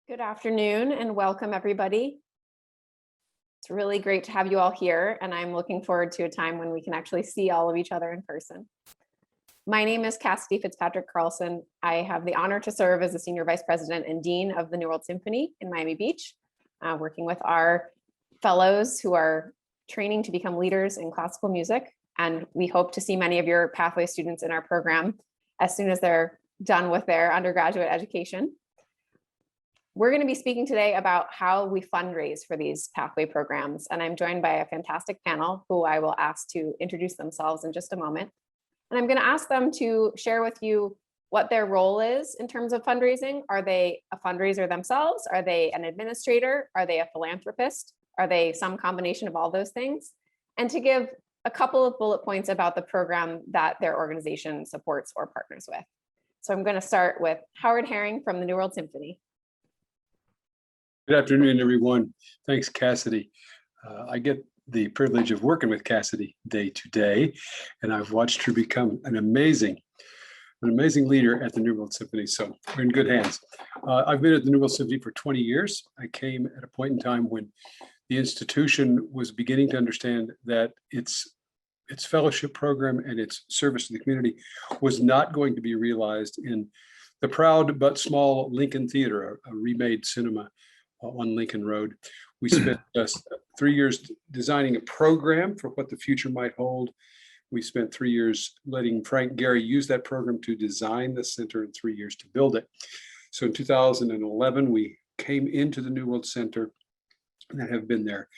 Good afternoon and welcome everybody. It's really great to have you all here and I'm looking forward to a time when we can actually see all of each other in person. My name is Cassidy Fitzpatrick Carlson. I have the honor to serve as the Senior Vice President and Dean of the New World Symphony in Miami Beach, working with our fellows who are training to become leaders in classical music. And we hope to see many of your pathway students in our program as soon as they're done with their undergraduate education. We're going to be speaking today about how we fundraise for these pathway programs, and I'm joined by a fantastic panel who I will ask to introduce themselves in just a moment. And I'm going to ask them to share with you what their role is in terms of fundraising. Are they a fundraiser themselves? Are they an administrator? Are they a philanthropist? Are they some combination of all those things? And to give a couple of bullet points about the program that their organization supports or partners with. So I'm going to start with Howard Herring from the New World Symphony. Good afternoon, everyone. Thanks, Cassidy. I get the privilege of working with Cassidy day to day, and I've watched her become an amazing leader at the New World Symphony. So we're in good hands. I've been at the New World Symphony for 20 years. I came at a point in time when the institution was beginning to understand that its fellowship program and its service to the community was not going to be realized in the proud but small Lincoln Theater, a remade cinema on Lincoln Road. We spent 3 years designing a program for what the future might hold. We spent 3 years letting Frank Gehry use that program to design the center and 3 years to build it. So in 2011, we came into the New World Center and have been there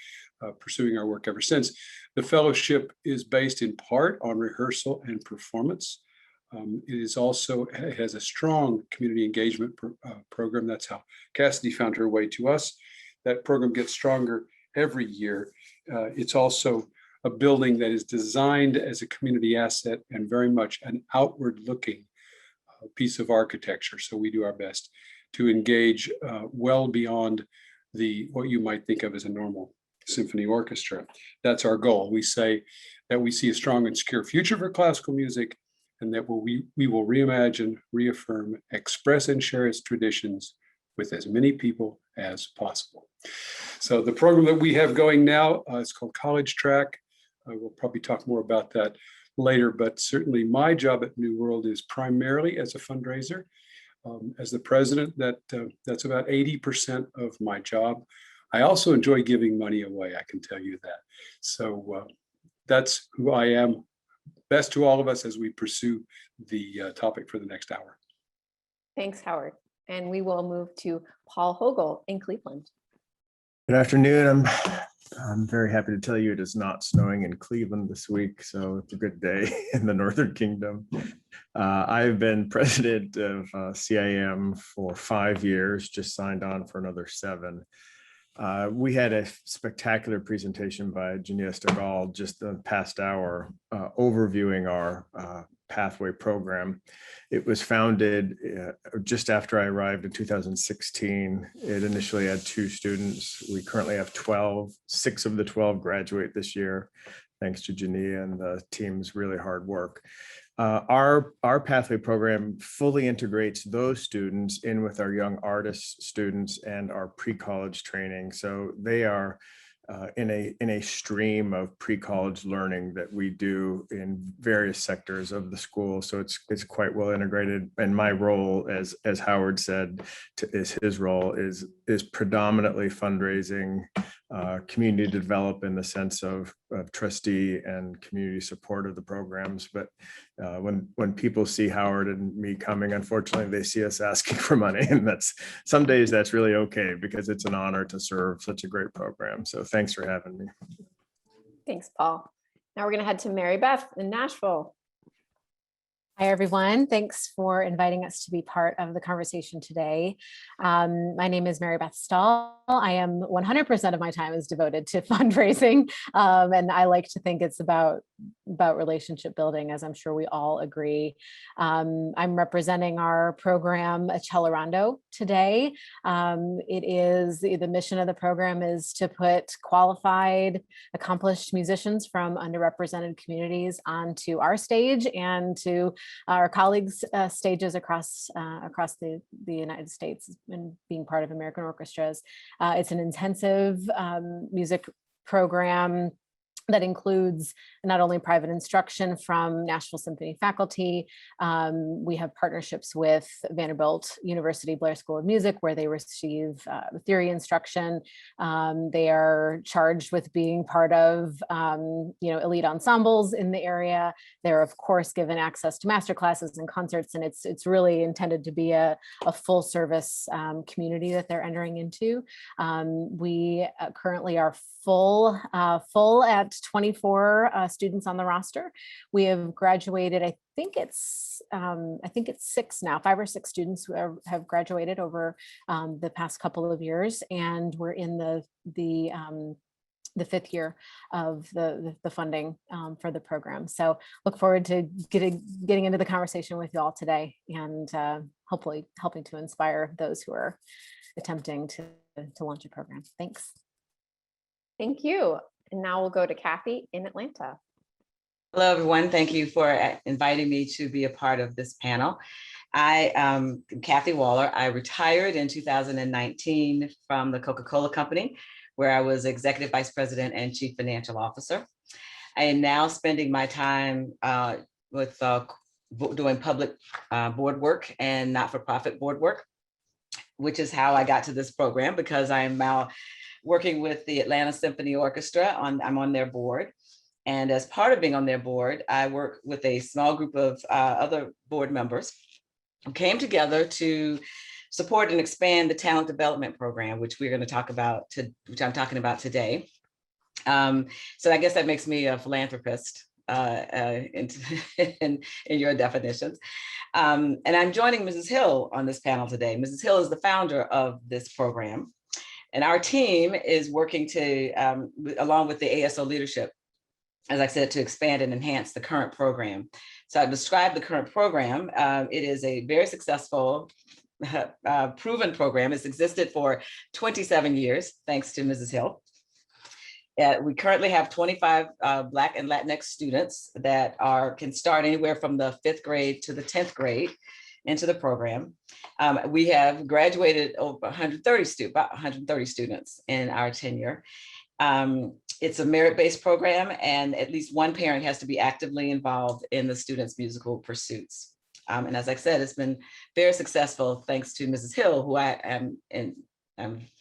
pursuing our work ever since. The fellowship is based in part on rehearsal and performance. It has a strong community engagement program. That's how Cassidy found her way to us. That program gets stronger every year. It's also a building that is designed as a community asset and very much an outward-looking piece of architecture. So we do our best to engage well beyond what you might think of as a normal symphony orchestra. That's our goal. We say that we see a strong and secure future for classical music, and that we will reimagine, reaffirm, express, and share its traditions with as many people as possible. So the program that we have going now is called College Track. We'll probably talk more about that later, but certainly my job at New World is primarily as a fundraiser. As the president, that's about 80% of my job. I also enjoy giving money away, I can tell you that. So that's who I am. Best to all of us as we pursue the topic for the next hour. Thanks, Howard. And we will move to Paul Hogle in Cleveland. Good afternoon. I'm very happy to tell you it is not snowing in Cleveland this week, so it's a good day in the Northern Kingdom. I've been president of CIM for 5 years, just signed on for another 7. We had a spectacular presentation by Jania Stahl just the past hour overviewing our pathway program. It was founded just after I arrived in 2016. It initially had 2 students. We currently have 12. 6 of the 12 graduate this year, thanks to Jania and the team's really hard work. Our pathway program fully integrates those students in with our young artist students and our pre-college training. So they are in a stream of pre-college learning that we do in various sectors of the school. So it's quite well integrated. And my role, as Howard said, is his role is predominantly fundraising, community to develop in the sense of trustee and community support of the programs. But when people see Howard and me coming, unfortunately, they see us asking for money. And some days that's really okay because it's an honor to serve such a great program. So thanks for having me. Thanks, Paul. Now we're going to head to Maribeth in Nashville. Hi, everyone. Thanks for inviting us to be part of the conversation today. My name is Maribeth Stahl. I am 100% of my time is devoted to fundraising. And I like to think it's about relationship building, as I'm sure we all agree. I'm representing our program, Accelerando, today. It is the mission of the program is to put qualified, accomplished musicians from underrepresented communities onto our stage and to our colleagues' stages across the United States and being part of American orchestras. It's an intensive music program that includes not only private instruction from Nashville Symphony faculty. We have partnerships with Vanderbilt University Blair School of Music, where they receive theory instruction. They are charged with being part of elite ensembles in the area. They're of course given access to master classes and concerts, and it's really intended to be a full service community that they're entering into. We currently are full at 24 students on the roster. We have graduated, I think it's 6 now, 5 or 6 students who have graduated over the past couple of years, and we're in the 5th year of the funding for the program. So look forward to getting into the conversation with you all today, and hopefully helping to inspire those who are attempting to launch a program. Thanks. Thank you. And now we'll go to Kathy in Atlanta. Hello, everyone. Thank you for inviting me to be a part of this panel. I am Kathy Waller. I retired in 2019 from the Coca-Cola Company, where I was Executive Vice President and Chief Financial Officer. I am now spending my time with doing public board work and not-for-profit board work, which is how I got to this program, because I am now working with the Atlanta Symphony Orchestra. I'm on their board. And as part of being on their board, I work with a small group of other board members who came together to support and expand the talent development program, which we're going to talk about, which I'm talking about today. So I guess that makes me a philanthropist in your definitions. And I'm joining Mrs. Hill on this panel today. Mrs. Hill is the founder of this program. And our team is working to, along with the ASO leadership, as I said, to expand and enhance the current program. So I described the current program. It is a very successful, proven program. It's existed for 27 years, thanks to Mrs. Hill. We currently have 25 Black and Latinx students that can start anywhere from the 5th grade to the 10th grade into the program. We have graduated over 130 students in our tenure. It's a merit-based program, and at least one parent has to be actively involved in the students' musical pursuits. And as I said, it's been very successful thanks to Mrs. Hill, who I'm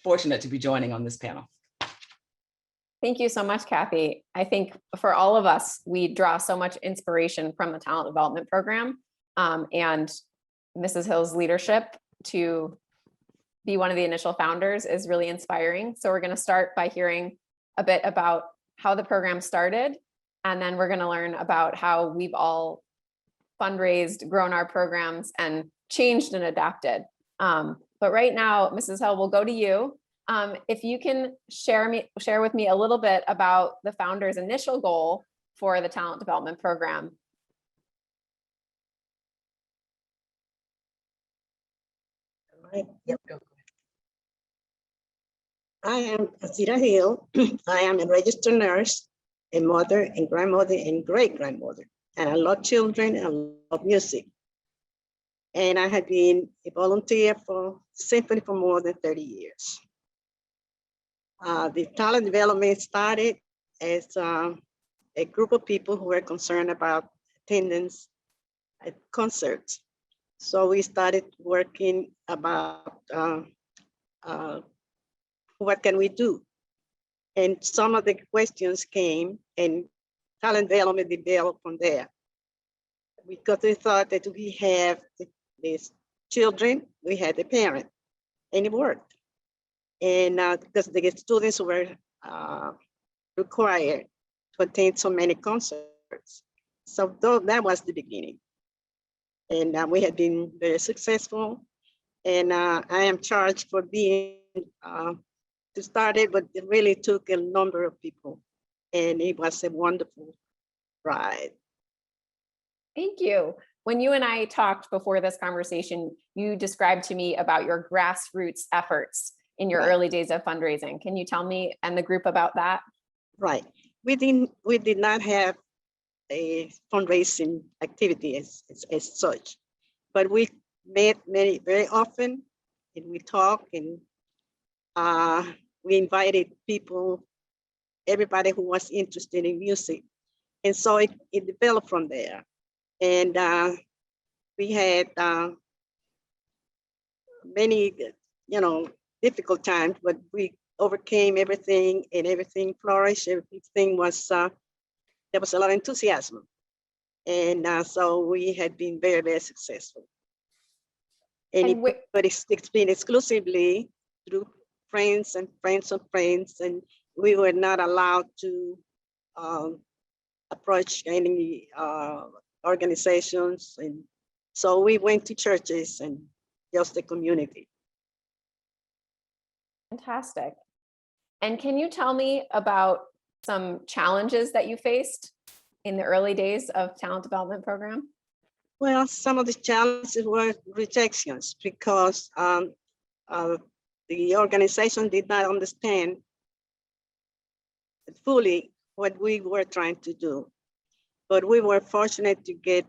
fortunate to be joining on this panel. Thank you so much, Kathy. I think for all of us, we draw so much inspiration from the talent development program, and Mrs. Hill's leadership to be one of the initial founders is really inspiring. So we're going to start by hearing a bit about how the program started, and then we're going to learn about how we've all fundraised, grown our programs, and changed and adapted. But right now, Mrs. Hill, we'll go to you. If you can share with me a little bit about the founder's initial goal for the talent development program. Right. Yep. I am Azira Hill. I am a registered nurse, a mother and grandmother and great-grandmother, and I love children and I love music. And I have been a volunteer for Symphony for more than 30 years. The talent development started as a group of people who were concerned about attendance at concerts. So we started working about what can we do? And some of the questions came, and talent development developed from there. Because we thought that we have these children, we had the parent, and it worked. And because the students were required to attend so many concerts. So that was the beginning. And we have been very successful. And I am charged for being to start it, but it really took a number of people. And it was a wonderful ride. Thank you. When you and I talked before this conversation, you described to me about your grassroots efforts in your early days of fundraising. Can you tell me and the group about that? Right. We did not have a fundraising activity as such. But we met very often, and we talked, and we invited people, everybody who was interested in music. And so it developed from there. And we had many, difficult times, but we overcame everything, and everything flourished. Everything was, there was a lot of enthusiasm. And so we had been very, very successful. But it's been exclusively through friends and friends of friends, and we were not allowed to approach any organizations. And so we went to churches and just the community. Fantastic. And can you tell me about some challenges that you faced in the early days of talent development program? Well, some of the challenges were rejections because the organization did not understand fully what we were trying to do. But we were fortunate to get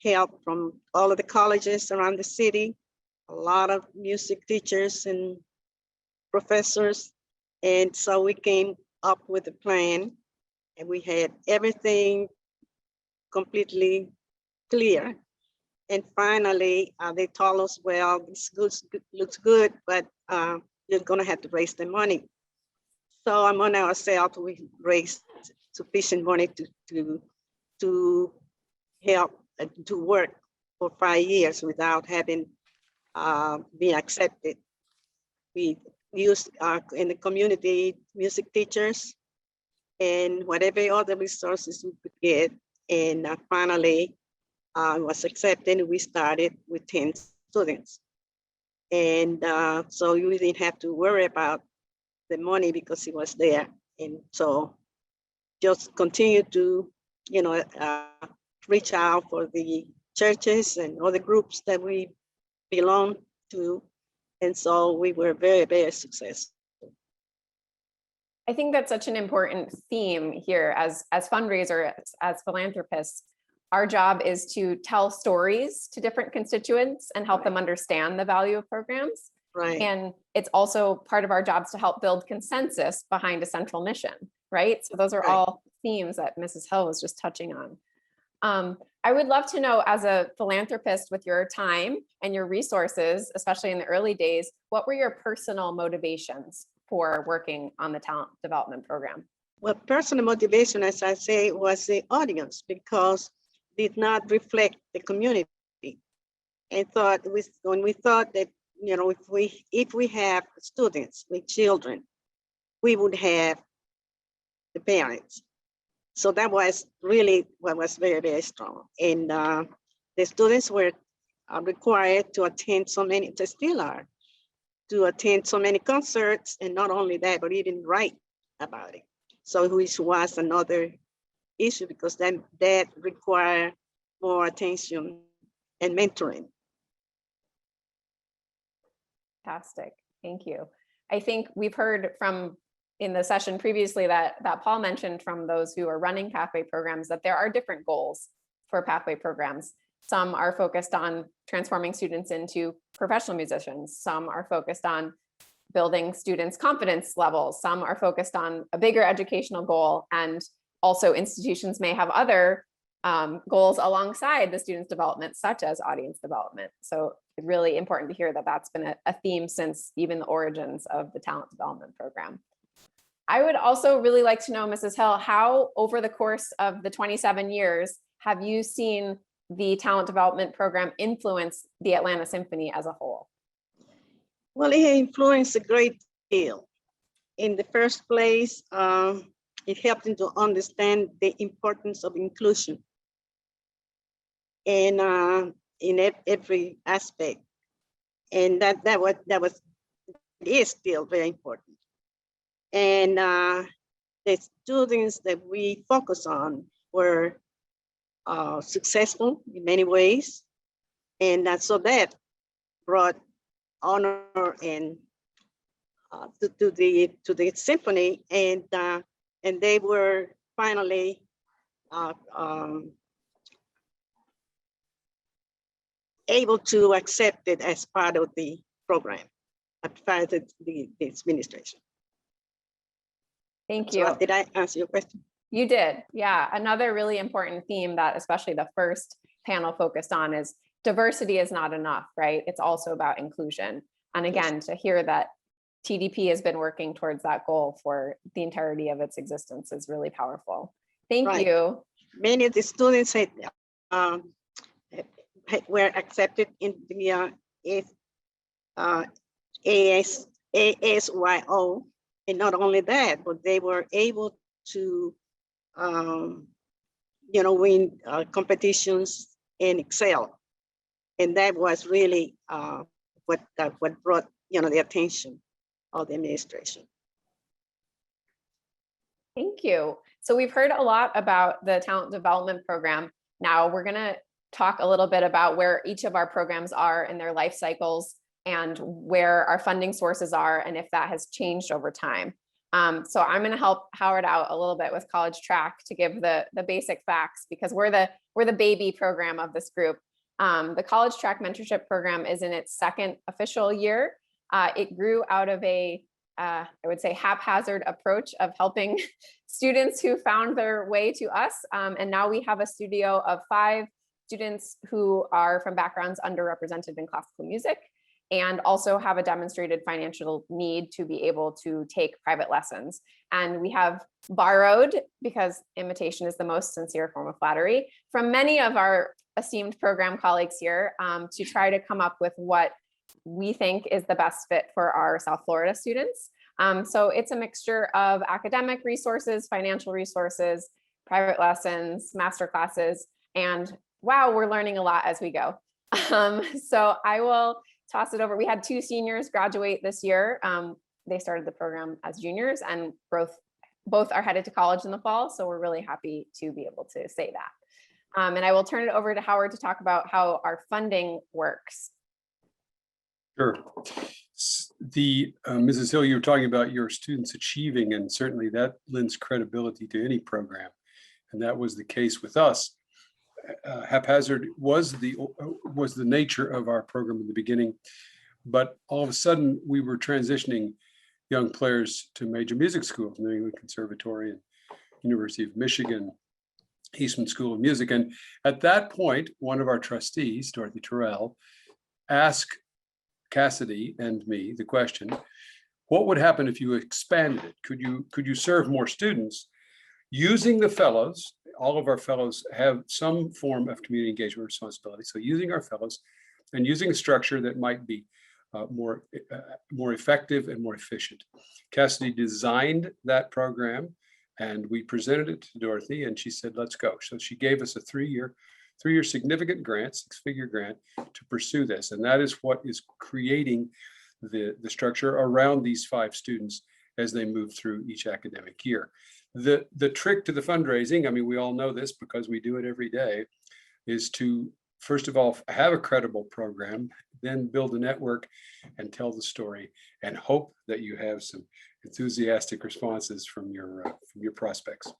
help from all of the colleges around the city, a lot of music teachers and professors. And so we came up with a plan, and we had everything completely clear. And finally, they told us, well, this looks good, but you're gonna have to raise the money. So among ourselves, we raised sufficient money to help to work for 5 years without having been accepted. We used in the community music teachers and whatever other resources we could get. And finally, was accepted. We started with 10 students. And so you didn't have to worry about the money because it was there. And so just continue to, reach out for the churches and other groups that we belong to. And so we were very, very successful. I think that's such an important theme here as fundraisers, as philanthropists. Our job is to tell stories to different constituents and help them understand the value of programs. Right. And it's also part of our jobs to help build consensus behind a central mission, right? So those are all themes that Mrs. Hill was just touching on. I would love to know, as a philanthropist with your time and your resources, especially in the early days, what were your personal motivations for working on the talent development program? Well, personal motivation, as I say, was the audience, because did not reflect the community. And when we thought that, if we have students with children, we would have the parents. So that was really what was very, very strong. And the students were required to attend so many, they still are, to attend so many concerts, and not only that, but even write about it. So which was another issue, because then that require more attention and mentoring. Fantastic, thank you. I think we've heard from in the session previously that Paul mentioned from those who are running pathway programs that there are different goals for pathway programs. Some are focused on transforming students into professional musicians. Some are focused on building students' confidence levels. Some are focused on a bigger educational goal. And also institutions may have other goals alongside the students' development, such as audience development. So it's really important to hear that that's been a theme since even the origins of the talent development program. I would also really like to know, Mrs. Hill, how over the course of the 27 years have you seen the talent development program influence the Atlanta Symphony as a whole? Well, it influenced a great deal. In the first place, it helped them to understand the importance of inclusion and in every aspect, and that is still very important. And the students that we focus on were successful in many ways, and so that brought honor and to the symphony, and they were finally able to accept it as part of the program, as part of the administration. Thank So you. did I answer your question? You did. Yeah. Another really important theme that especially the first panel focused on is diversity is not enough, right? It's also about inclusion. And again, to hear that TDP has been working towards that goal for the entirety of its existence is really powerful. Thank Right. you. Many of the students were accepted in the ASYO. And not only that, but they were able to win competitions and excel. And that was really what brought the attention of the administration. Thank you. So we've heard a lot about the talent development program. Now we're going to talk a little bit about where each of our programs are in their life cycles and where our funding sources are and if that has changed over time. So I'm going to help Howard out a little bit with College Track to give the basic facts because we're the baby program of this group. The College Track Mentorship Program is in its second official year. It grew out of I would say, haphazard approach of helping students who found their way to us. And now we have a studio of 5 students who are from backgrounds underrepresented in classical music and also have a demonstrated financial need to be able to take private lessons. And we have borrowed, because imitation is the most sincere form of flattery, from many of our esteemed program colleagues here to try to come up with what we think is the best fit for our South Florida students. So it's a mixture of academic resources, financial resources, private lessons, master classes, and wow, we're learning a lot as we go. So I will toss it over. We had 2 seniors graduate this year. They started the program as juniors and both are headed to college in the fall. So we're really happy to be able to say that. And I will turn it over to Howard to talk about how our funding works. Sure. Mrs. Hill, you were talking about your students achieving, and certainly that lends credibility to any program. And that was the case with us. Haphazard was the nature of our program in the beginning, but all of a sudden we were transitioning young players to major music schools, New England Conservatory and University of Michigan, Eastman School of Music. And at that point, one of our trustees, Dorothy Terrell, asked Cassidy and me the question, what would happen if you expanded it? Could you serve more students using the fellows? All of our fellows have some form of community engagement responsibility. So using our fellows and using a structure that might be more effective and more efficient. Cassidy designed that program and we presented it to Dorothy and she said, let's go. So she gave us a 3-year significant grant, 6-figure grant to pursue this. And that is what is creating the structure around these 5 students as they move through each academic year. The trick to the fundraising, I mean, we all know this because we do it every day, is to, first of all, have a credible program, then build a network and tell the story and hope that you have some enthusiastic responses from your prospects.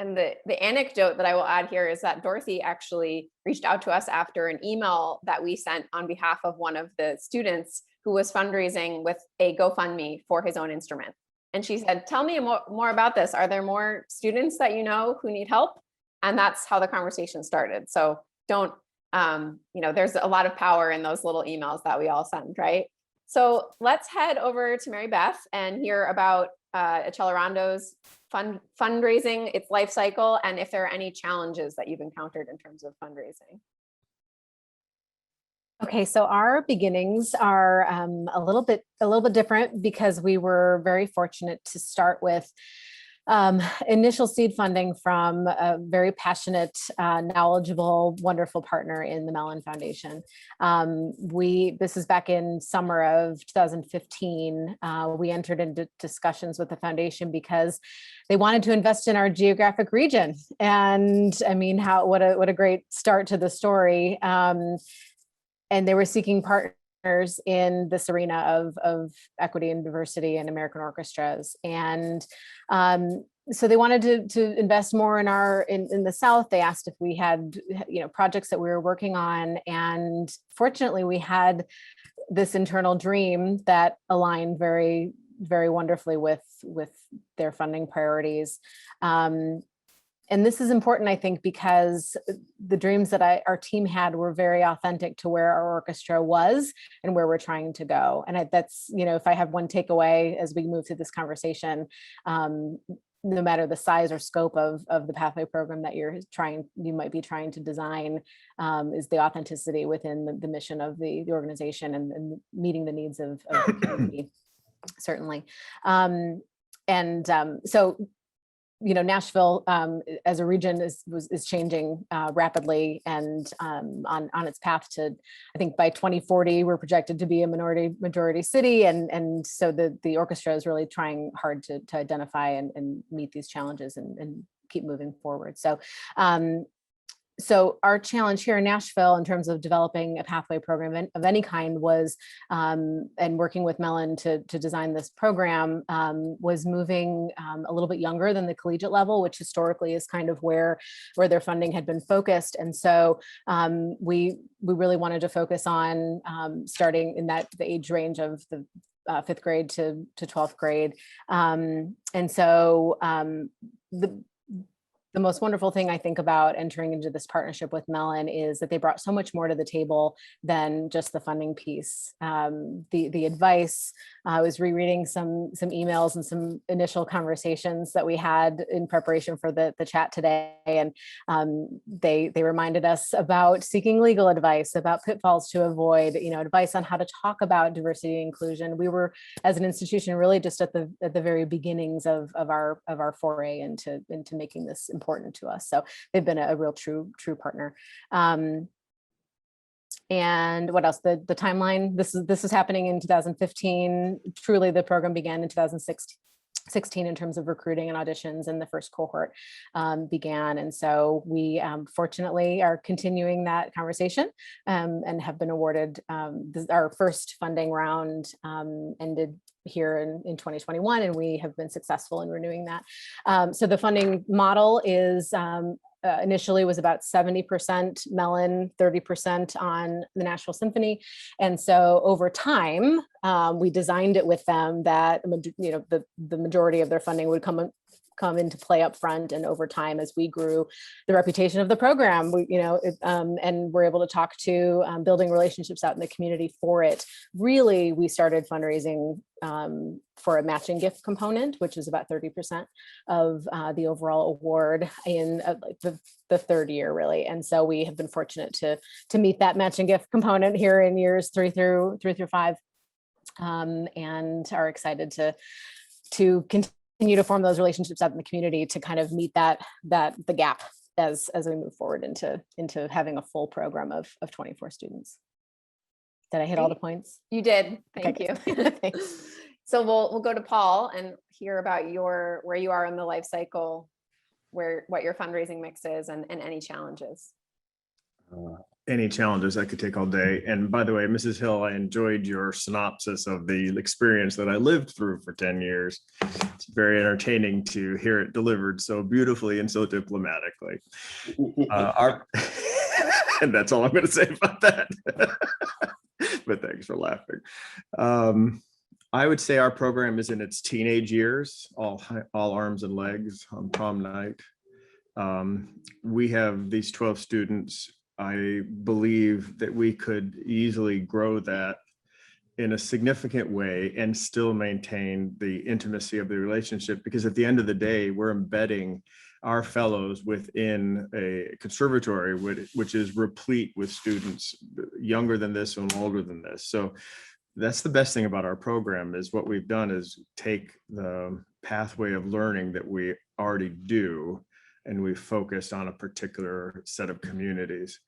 And the anecdote that I will add here is that Dorothy actually reached out to us after an email that we sent on behalf of one of the students who was fundraising with a GoFundMe for his own instrument. And she said, tell me more about this. Are there more students that you know who need help? And that's how the conversation started. So don't, there's a lot of power in those little emails that we all send, right? So let's head over to Maribeth and hear about Accelerando's fundraising, its life cycle, and if there are any challenges that you've encountered in terms of fundraising. Okay, so our beginnings are a little bit different because we were very fortunate to start with initial seed funding from a very passionate, knowledgeable, wonderful partner in the Mellon Foundation. This is back in summer of 2015. We entered into discussions with the foundation because they wanted to invest in our geographic region. And I mean, what a great start to the story. And they were seeking partners in this arena of equity and diversity and American orchestras. And so they wanted to invest more in in the South. They asked if we had, projects that we were working on. And fortunately, we had this internal dream that aligned very, very wonderfully with their funding priorities. And this is important, I think, because the dreams that our team had were very authentic to where our orchestra was and where we're trying to go. And that's, if I have one takeaway as we move through this conversation, no matter the size or scope of the pathway program that you might be trying to design, is the authenticity within the mission of the organization and meeting the needs of the community, certainly. So Nashville as a region is changing rapidly and on its path to, I think by 2040, we're projected to be a majority city. And so the orchestra is really trying hard to identify and meet these challenges and keep moving forward. So our challenge here in Nashville in terms of developing a pathway program of any kind was, and working with Mellon to design this program, was moving a little bit younger than the collegiate level, which historically is kind of where their funding had been focused. And so we really wanted to focus on starting in the age range of the 5th grade to 12th grade. And so the most wonderful thing I think about entering into this partnership with Mellon is that they brought so much more to the table than just the funding piece. The advice, I was rereading some emails and some initial conversations that we had in preparation for the chat today. And they reminded us about seeking legal advice, about pitfalls to avoid, advice on how to talk about diversity and inclusion. We were, as an institution, really just at the very beginnings of our foray into making this important to us. So they've been a real true partner. And what else? The timeline. This is happening in 2015. Truly, the program began in 2016 in terms of recruiting and auditions, and the first cohort began. And so we fortunately are continuing that conversation and have been awarded our first funding round ended here in 2021, and we have been successful in renewing that. So the funding model is initially was about 70% Mellon, 30% on the Nashville Symphony. And so over time, we designed it with them that the majority of their funding would come into play up front, and over time as we grew the reputation of the program, and we're able to talk to building relationships out in the community for it. Really, we started fundraising for a matching gift component, which is about 30% of the overall award in the third year, really. And so we have been fortunate to meet that matching gift component here in years 3 through 5, and are excited to continue to form those relationships out in the community to kind of meet the gap as we move forward into having a full program of 24 students. Did I hit all the points? You did. Thank Okay. you. Thanks. So we'll go to Paul and hear about where you are in the life cycle, what your fundraising mix is, and any challenges. Any challenges I could take all day. And by the way, Mrs. Hill, I enjoyed your synopsis of the experience that I lived through for 10 years. It's very entertaining to hear it delivered so beautifully and so diplomatically. And that's all I'm going to say about that. But thanks for laughing. I would say our program is in its teenage years, all arms and legs on prom night. We have these 12 students. I believe that we could easily grow that in a significant way and still maintain the intimacy of the relationship, because at the end of the day, we're embedding our fellows within a conservatory, which is replete with students younger than this and older than this. So that's the best thing about our program, is what we've done is take the pathway of learning that we already do, and we've focused on a particular set of communities.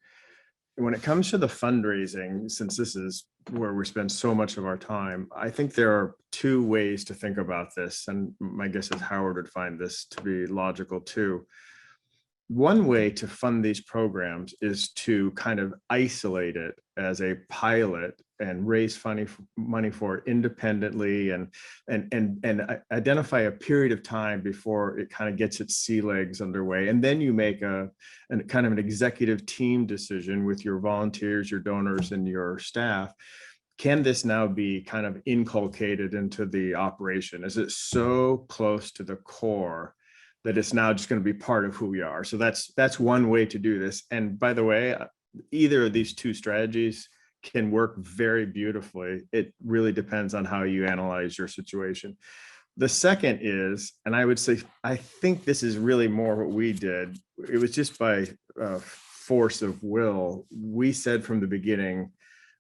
When it comes to the fundraising, since this is where we spend so much of our time, I think there are two ways to think about this. And my guess is Howard would find this to be logical too. one way to fund these programs is to kind of isolate it as a pilot and raise money for it independently and identify a period of time before it kind of gets its sea legs underway. And then you make a kind of an executive team decision with your volunteers, your donors, and your staff. Can this now be kind of inculcated into the operation? Is it so close to the core that it's now just going to be part of who we are? So that's one way to do this. And by the way, either of these two strategies can work very beautifully. It really depends on how you analyze your situation. The second is, and I would say, I think this is really more what we did. It was just by force of will. We said from the beginning,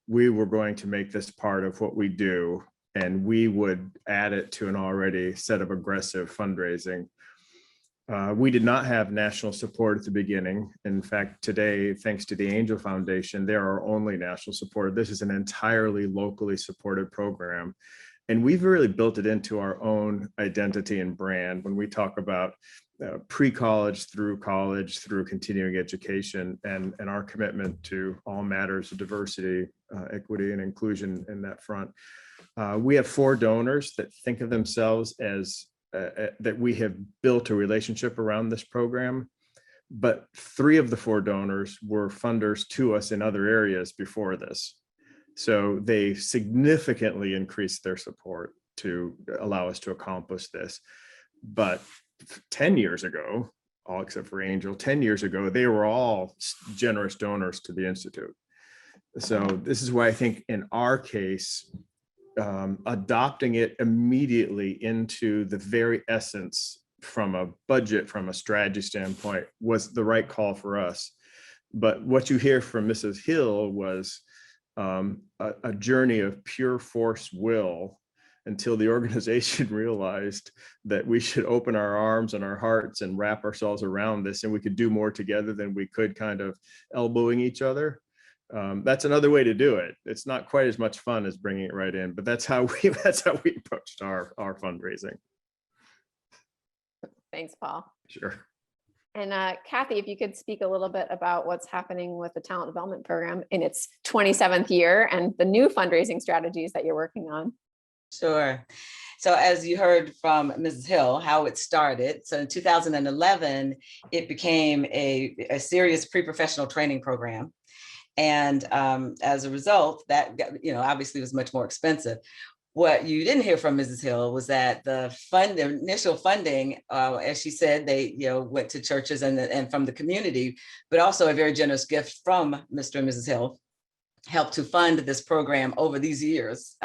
we were going to make this part of what we do, and we would add it to an already set of aggressive fundraising. We did not have national support at the beginning. In fact, today, thanks to the Angel Foundation, there are only national support. This is an entirely locally supported program. And we've really built it into our own identity and brand when we talk about pre-college, through college, through continuing education, and our commitment to all matters of diversity, equity, and inclusion in that front. We have 4 donors that think of themselves as that we have built a relationship around this program, but 3 of the 4 donors were funders to us in other areas before this. So they significantly increased their support to allow us to accomplish this. But 10 years ago, all except for Angel, 10 years ago, they were all generous donors to the Institute. So this is why I think in our case, adopting it immediately into the very essence from a budget, from a strategy standpoint, was the right call for us. But what you hear from Mrs. Hill was a journey of pure force will until the organization realized that we should open our arms and our hearts and wrap ourselves around this, and we could do more together than we could kind of elbowing each other. That's another way to do it. It's not quite as much fun as bringing it right in, but that's how we approached our fundraising. Thanks, Paul. Sure. And Kathy, if you could speak a little bit about what's happening with the talent development program in its 27th year and the new fundraising strategies that you're working on. Sure. So as you heard from Mrs. Hill, how it started. So in 2011, it became a serious pre-professional training program. And as a result, that obviously was much more expensive. What you didn't hear from Mrs. Hill was that the initial funding, as she said, they went to churches and from the community, but also a very generous gift from Mr. and Mrs. Hill helped to fund this program over these years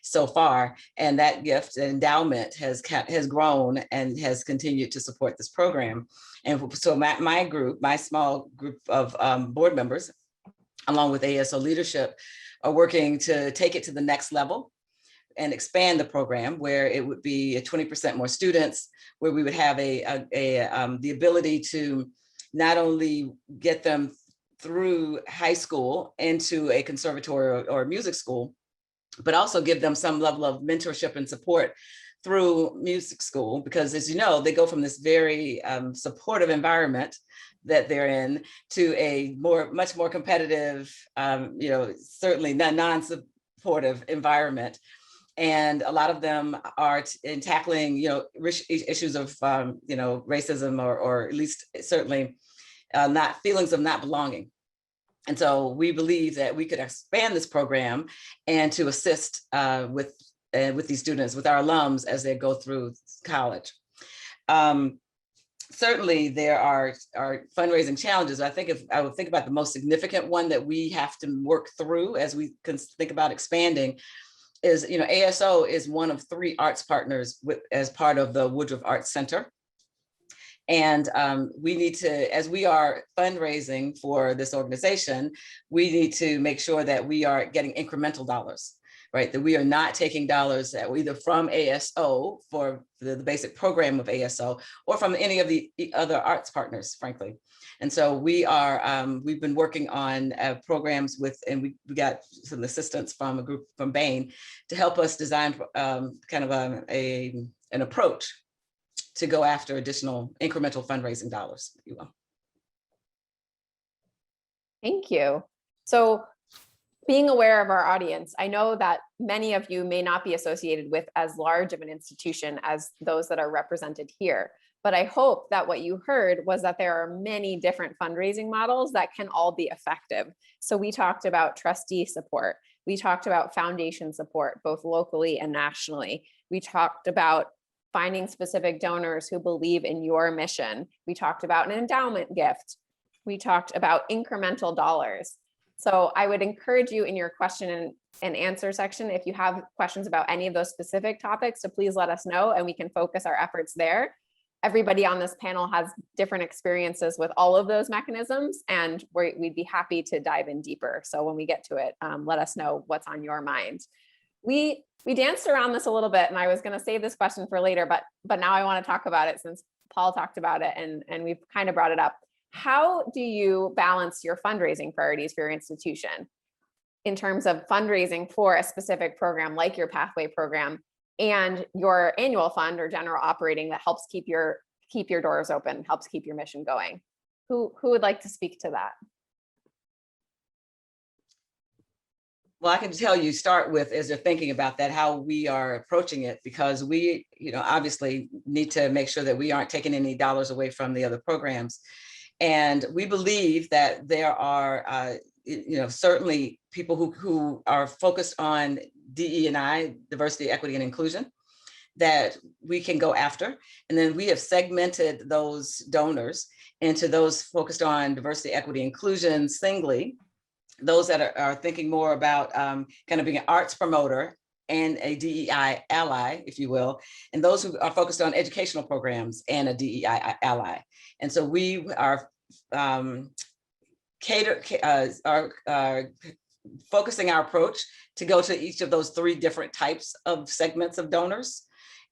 so far. And that gift, endowment, has grown and has continued to support this program. And so my small group of board members, along with ASO leadership, are working to take it to the next level and expand the program, where it would be 20% more students, where we would have the ability to not only get them through high school into a conservatory or music school, but also give them some level of mentorship and support through music school, because as you know, they go from this very supportive environment that they're in to a much more competitive, certainly non-supportive environment. And a lot of them are in tackling, issues of, racism or at least certainly not feelings of not belonging. And so we believe that we could expand this program and to assist with these students, with our alums as they go through college. Certainly there are fundraising challenges. I would think about the most significant one that we have to work through as we can think about expanding is, ASO is one of 3 arts partners as part of the Woodruff Arts Center. And we need to, as we are fundraising for this organization, we need to make sure that we are getting incremental dollars, right? That we are not taking dollars that either from ASO for the basic program of ASO or from any of the other arts partners, frankly. And so we've been working on programs and we got some assistance from a group from Bain to help us design kind of an approach to go after additional incremental fundraising dollars, if you will. Thank you. So being aware of our audience, I know that many of you may not be associated with as large of an institution as those that are represented here. But I hope that what you heard was that there are many different fundraising models that can all be effective. So we talked about trustee support. We talked about foundation support, both locally and nationally. We talked about finding specific donors who believe in your mission. We talked about an endowment gift. We talked about incremental dollars. So I would encourage you in your question and answer section, if you have questions about any of those specific topics, to please let us know and we can focus our efforts there. Everybody on this panel has different experiences with all of those mechanisms, and we'd be happy to dive in deeper. So when we get to it, let us know what's on your mind. We danced around this a little bit, and I was going to save this question for later, but now I want to talk about it since Paul talked about it and we've kind of brought it up. How do you balance your fundraising priorities for your institution in terms of fundraising for a specific program like your Pathway program and your annual fund or general operating that helps keep your doors open, helps keep your mission going? Who would like to speak to that? Well, I can tell you, start with, as you're thinking about that, how we are approaching it, because we, obviously need to make sure that we aren't taking any dollars away from the other programs. And we believe that there are, certainly people who are focused on DE&I, diversity, equity, and inclusion, that we can go after. And then we have segmented those donors into those focused on diversity, equity, inclusion singly, those that are thinking more about kind of being an arts promoter and a DEI ally, if you will, and those who are focused on educational programs and a DEI ally. And so we are focusing our approach to go to each of those three different types of segments of donors.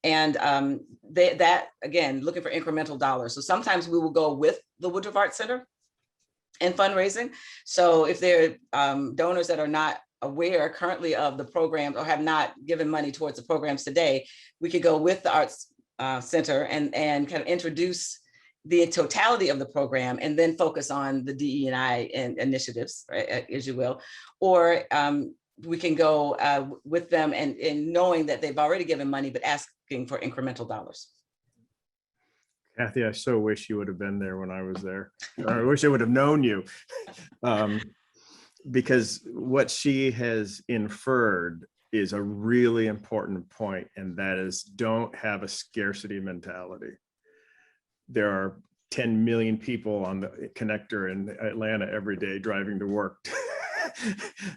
And that, again, looking for incremental dollars. So sometimes we will go with the Woodruff Art Center in fundraising. So if there are donors that are not aware currently of the programs or have not given money towards the programs today, we could go with the Arts Center and kind of introduce the totality of the program and then focus on the DE&I initiatives, right, as you will. Or we can go with them and knowing that they've already given money, but asking for incremental dollars. Kathy, I so wish you would have been there when I was there. I wish I would have known you. Because what she has inferred is a really important point, and that is, don't have a scarcity mentality. There are 10 million people on the connector in Atlanta every day driving to work.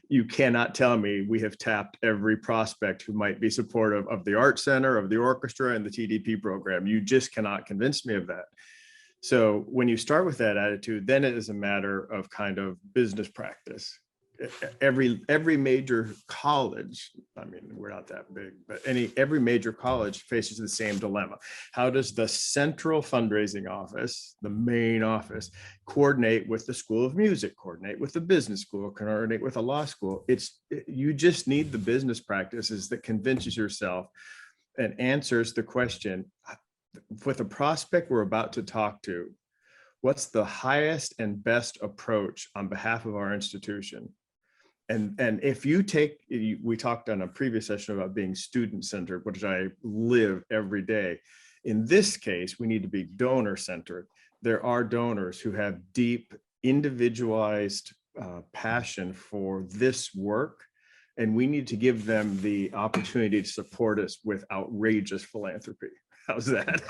You cannot tell me we have tapped every prospect who might be supportive of the Art Center, of the orchestra, and the TDP program. You just cannot convince me of that. So when you start with that attitude, then it is a matter of kind of business practice. Every major college, I mean, we're not that big, but every major college faces the same dilemma. How does the central fundraising office, the main office, coordinate with the School of Music, coordinate with the business school, coordinate with a law school? You just need the business practices that convinces yourself and answers the question, with a prospect we're about to talk to, what's the highest and best approach on behalf of our institution? And if you take, we talked on a previous session about being student-centered, which I live every day. In this case, we need to be donor-centered. There are donors who have deep, individualized passion for this work, and we need to give them the opportunity to support us with outrageous philanthropy. How's that?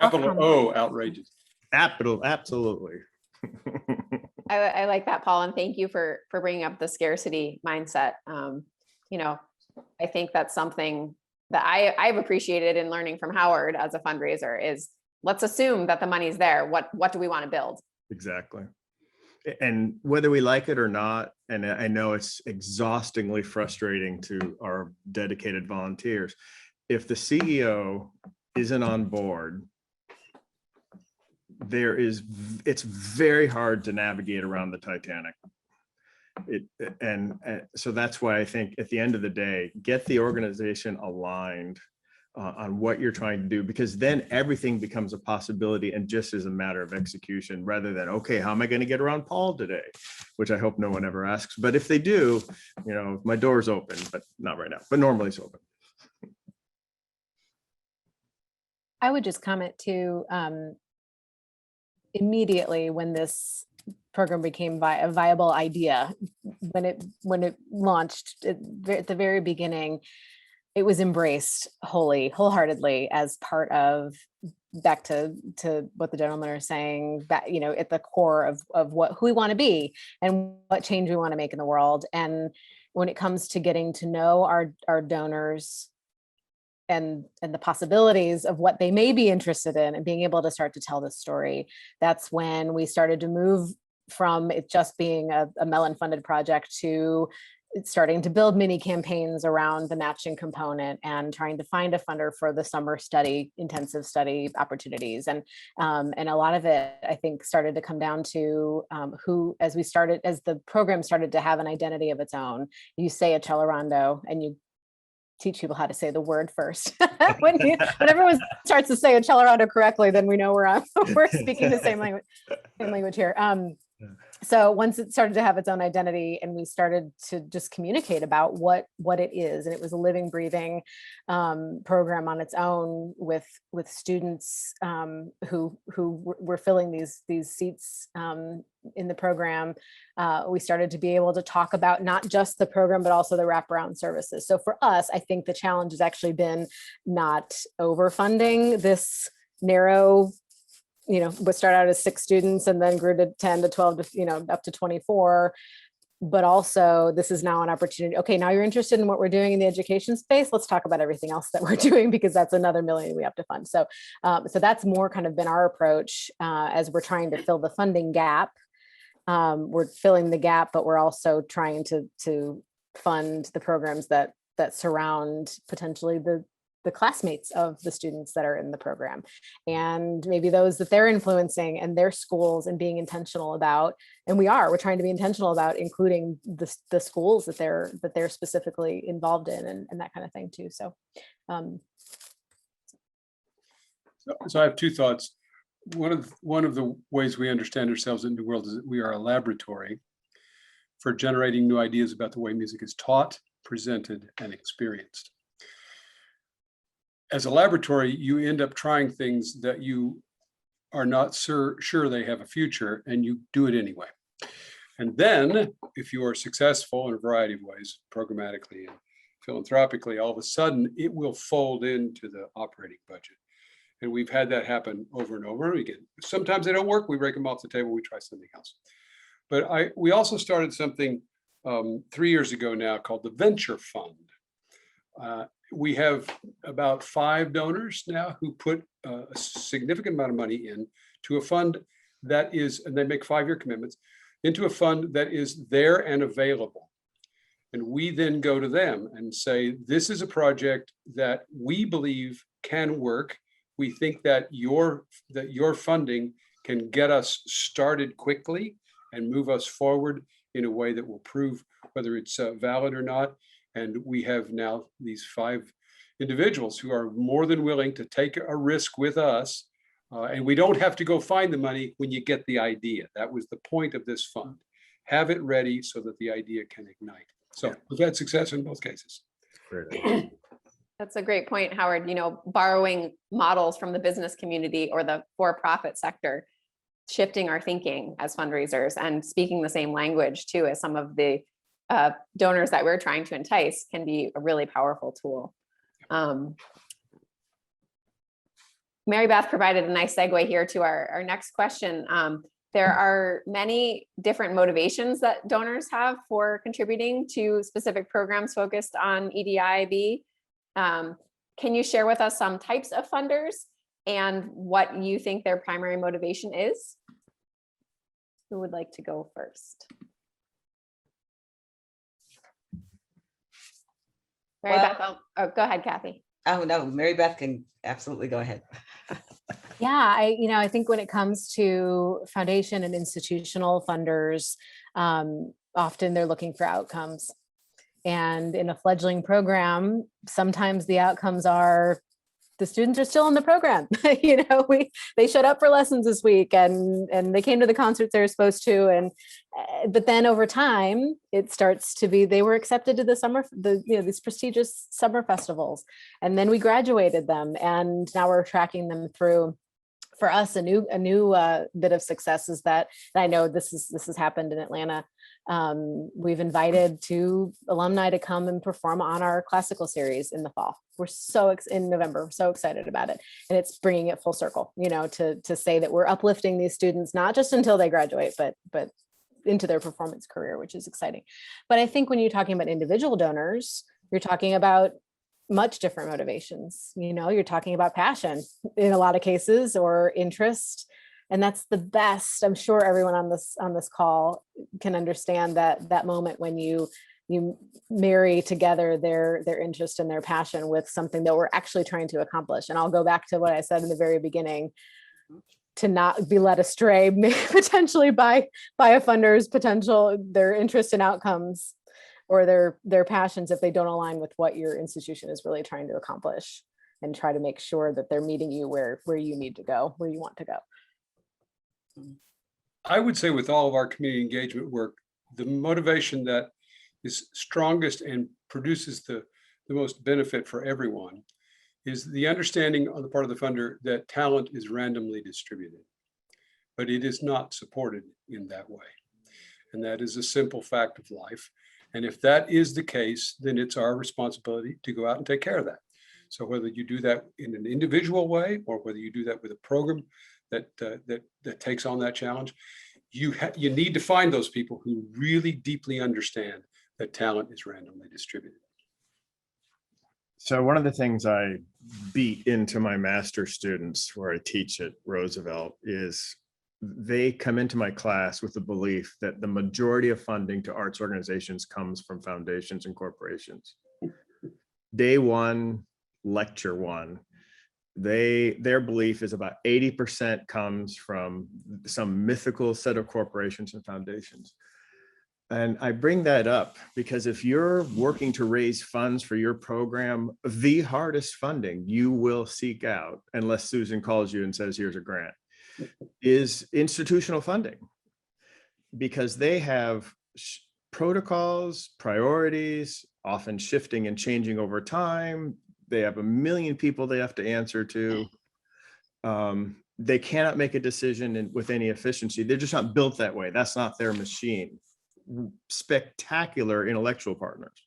Capital O, outrageous. Absolutely. I like that, Paul, and thank you for bringing up the scarcity mindset. I think that's something that I've appreciated in learning from Howard as a fundraiser is, let's assume that the money's there. What do we want to build? Exactly. And whether we like it or not, and I know it's exhaustingly frustrating to our dedicated volunteers, if the CEO isn't on board, it's very hard to navigate around the Titanic. And so that's why I think at the end of the day, get the organization aligned on what you're trying to do, because then everything becomes a possibility and just is a matter of execution rather than, okay, how am I going to get around Paul today? Which I hope no one ever asks. But if they do, you know, my door's open, but not right now, but normally it's open. I would just comment too, immediately when this program became a viable idea, when it launched at the very beginning, it was embraced wholeheartedly as part of, back to what the gentlemen are saying, that, you know, at the core of who we want to be and what change we want to make in the world. And when it comes to getting to know our donors and the possibilities of what they may be interested in and being able to start to tell this story, that's when we started to move from it just being a Mellon funded project to starting to build mini campaigns around the matching component and trying to find a funder for the summer study, intensive study opportunities. And a lot of it, I think, started to come down to who, as the program started to have an identity of its own. You say a cello rondo and you teach people how to say the word first. when everyone starts to say a cello rondo correctly, then we know we're speaking the same language here. So once it started to have its own identity and we started to just communicate about what it is, and it was a living, breathing program on its own with students who were filling these seats in the program, we started to be able to talk about not just the program, but also the wraparound services. So for us, I think the challenge has actually been not overfunding this narrow, you know, would start out as 6 students and then grew to 10 to 12 to, you know, up to 24. But also this is now an opportunity. Okay, now you're interested in what we're doing in the education space. Let's talk about everything else that we're doing, because that's another million we have to fund. So, so that's more kind of been our approach as we're trying to fill the funding gap. We're filling the gap, but we're also trying to fund the programs that surround potentially the classmates of the students that are in the program, and maybe those that they're influencing and their schools, and being intentional about, and we're trying to be intentional about including the schools that they're specifically involved in, and that kind of thing too. So I have 2 thoughts. One of the ways we understand ourselves in the world is that we are a laboratory for generating new ideas about the way music is taught, presented, and experienced. As a laboratory, you end up trying things that you are not sure they have a future, and you do it anyway. And then, if you are successful in a variety of ways, programmatically and philanthropically, all of a sudden it will fold into the operating budget. And we've had that happen over and over again. Sometimes they don't work, we break them off the table, we try something else. But we also started something 3 years ago now called the Venture Fund. We have about 5 donors now who put a significant amount of money in to a fund that is, and they make 5-year commitments, into a fund that is there and available. And we then go to them and say, this is a project that we believe can work. We think that your funding can get us started quickly and move us forward in a way that will prove whether it's valid or not. And we have now these 5 individuals who are more than willing to take a risk with us. And we don't have to go find the money when you get the idea. That was the point of this fund. Have it ready so that the idea can ignite. So we've had success in both cases. That's a great point, Howard. You know, borrowing models from the business community or the for-profit sector, shifting our thinking as fundraisers and speaking the same language too as some of the donors that we're trying to entice can be a really powerful tool. Maribeth provided a nice segue here to our next question. There are many different motivations that donors have for contributing to specific programs focused on EDIB. Can you share with us some types of funders and what you think their primary motivation is? Who would like to go first? Maribeth, go ahead, Kathy. Oh, no, Maribeth can absolutely go ahead. Yeah, I think when it comes to foundation and institutional funders, often they're looking for outcomes. And in a fledgling program, sometimes the outcomes are the students are still in the program. They showed up for lessons this week and they came to the concerts they were supposed to. And but then over time, it starts to be, they were accepted to these prestigious summer festivals. And then we graduated them, and now we're tracking them through. For us, a new bit of success is that, and I know this has happened in Atlanta. We've invited 2 alumni to come and perform on our classical series in the fall. We're in November, so excited about it, and it's bringing it full circle. To say that we're uplifting these students not just until they graduate, but into their performance career, which is exciting. But I think when you're talking about individual donors, you're talking about much different motivations. You're talking about passion in a lot of cases, or interest. And that's the best. I'm sure everyone on this call can understand that moment when you marry together their interest and their passion with something that we're actually trying to accomplish. And I'll go back to what I said in the very beginning, to not be led astray potentially by a funder's their interest in outcomes or their passions if they don't align with what your institution is really trying to accomplish, and try to make sure that they're meeting you where you need to go, where you want to go. I would say with all of our community engagement work, the motivation that is strongest and produces the most benefit for everyone is the understanding on the part of the funder that talent is randomly distributed, but it is not supported in that way. And that is a simple fact of life. And if that is the case, then it's our responsibility to go out and take care of that. So whether you do that in an individual way, or whether you do that with a program that takes on that challenge, you need to find those people who really deeply understand that talent is randomly distributed. So one of the things I beat into my master's students where I teach at Roosevelt is they come into my class with the belief that the majority of funding to arts organizations comes from foundations and corporations. Day one, lecture one, their belief is about 80% comes from some mythical set of corporations and foundations. And I bring that up because if you're working to raise funds for your program, the hardest funding you will seek out, unless Susan calls you and says, here's a grant, is institutional funding, because they have protocols, priorities, often shifting and changing over time. They have a million people they have to answer to. They cannot make a decision with any efficiency. They're just not built that way. That's not their machine. Spectacular intellectual partners.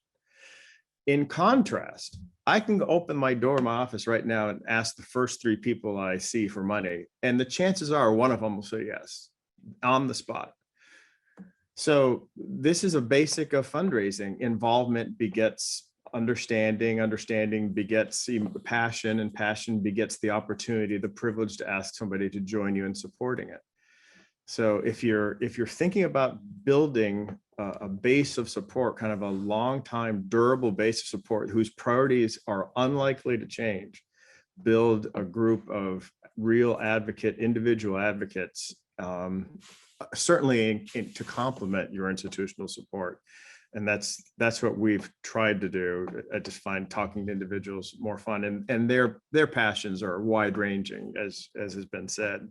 In contrast, I can open my door in my office right now and ask the first 3 people I see for money, and the chances are one of them will say yes on the spot. So this is a basic of fundraising. Involvement begets understanding, understanding begets passion, and passion begets the opportunity, the privilege to ask somebody to join you in supporting it. So if you're thinking about building a base of support, kind of a long time durable base of support whose priorities are unlikely to change, build a group of real individual advocates, certainly to complement your institutional support. And that's what we've tried to do. I just find talking to individuals more fun, and their passions are wide ranging, as has been said.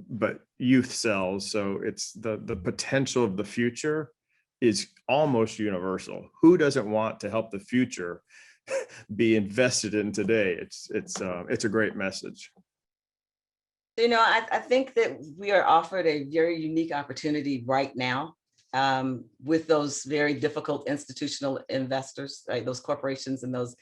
But youth sells, so it's the potential of the future is almost universal. Who doesn't want to help the future be invested in today? It's a great message. I think that we are offered a very unique opportunity right now with those very difficult institutional investors, right? Those corporations and those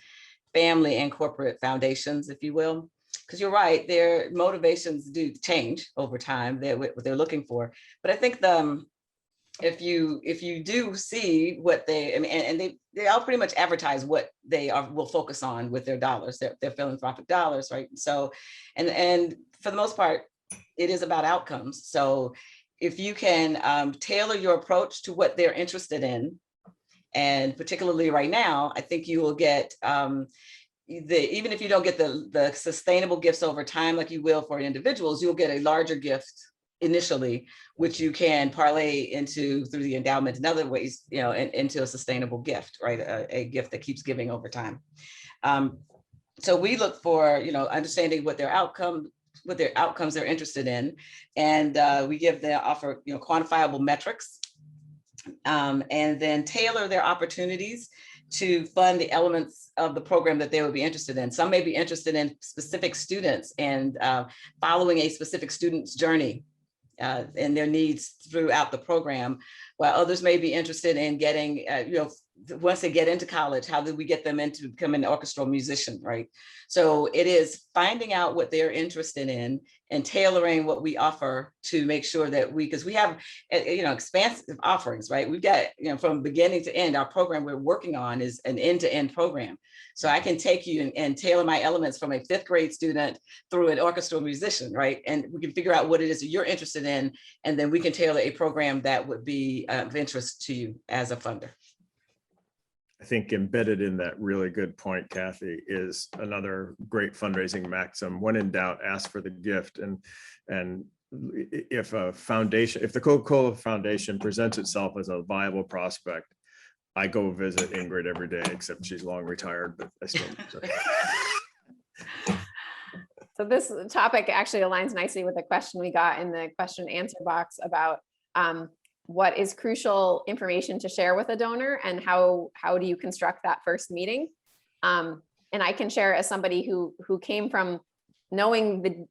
family and corporate foundations, if you will. Because you're right, their motivations do change over time. What they're looking for, but I think if you do see what they all pretty much advertise what they will focus on with their dollars, their philanthropic dollars, right? So, and for the most part, it is about outcomes. So, if you can tailor your approach to what they're interested in, and particularly right now, I think you will get. Even if you don't get the sustainable gifts over time, like you will for individuals, you'll get a larger gift initially, which you can parlay into through the endowment in other ways, into a sustainable gift, right? A gift that keeps giving over time. So we look for, understanding what their outcomes they're interested in, and we give them offer, quantifiable metrics, and then tailor their opportunities to fund the elements of the program that they would be interested in. Some may be interested in specific students and following a specific student's journey and their needs throughout the program, while others may be interested in getting, once they get into college, how do we get them into becoming an orchestral musician, right? So it is finding out what they're interested in and tailoring what we offer to make sure that because we have, expansive offerings, right? We've got, from beginning to end, our program we're working on is an end-to-end program. So I can take you and tailor my elements from a 5th grade student through an orchestral musician, right? And we can figure out what it is that you're interested in, and then we can tailor a program that would be of interest to you as a funder. I think embedded in that really good point, Kathy, is another great fundraising maxim: when in doubt, ask for the gift. And if the Coca-Cola Foundation presents itself as a viable prospect, I go visit Ingrid every day, except she's long retired, but I still visit. So this topic actually aligns nicely with the question we got in the question and answer box about what is crucial information to share with a donor, and how do you construct that first meeting? And I can share, as somebody who came from knowing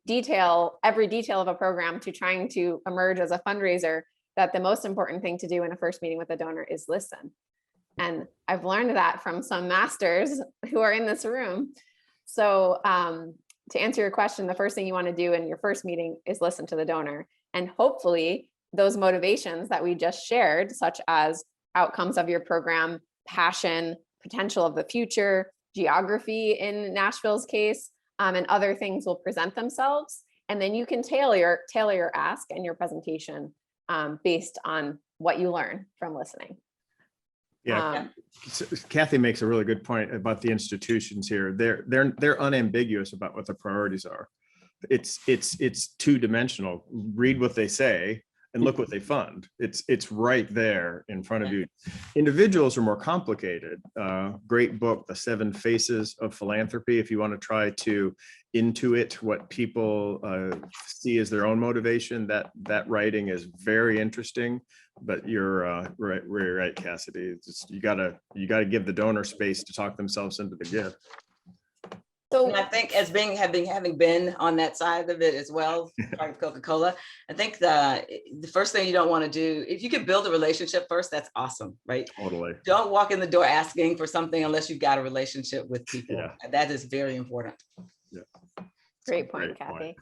every detail of a program to trying to emerge as a fundraiser, that the most important thing to do in a first meeting with a donor is listen. And I've learned that from some masters who are in this room. So to answer your question, the first thing you want to do in your first meeting is listen to the donor. And hopefully those motivations that we just shared, such as outcomes of your program, passion, potential of the future, geography in Nashville's case, and other things will present themselves. And then you can tailor your ask and your presentation based on what you learn from listening. Yeah, Kathy makes a really good point about the institutions here. They're unambiguous about what the priorities are. It's two-dimensional. Read what they say and look what they fund. It's right there in front of you. Individuals are more complicated. Great book, The 7 Faces of Philanthropy, if you want to try to intuit what people see as their own motivation. That writing is very interesting. But you're right, Cassidy. It's just, you gotta give the donor space to talk themselves into the gift. So and I think having been on that side of it as well, part of Coca-Cola, I think the first thing you don't want to do, if you can build a relationship first, that's awesome, right? Totally. Don't walk in the door asking for something unless you've got a relationship with people. Yeah. That is very important. Yeah. Great point, Kathy.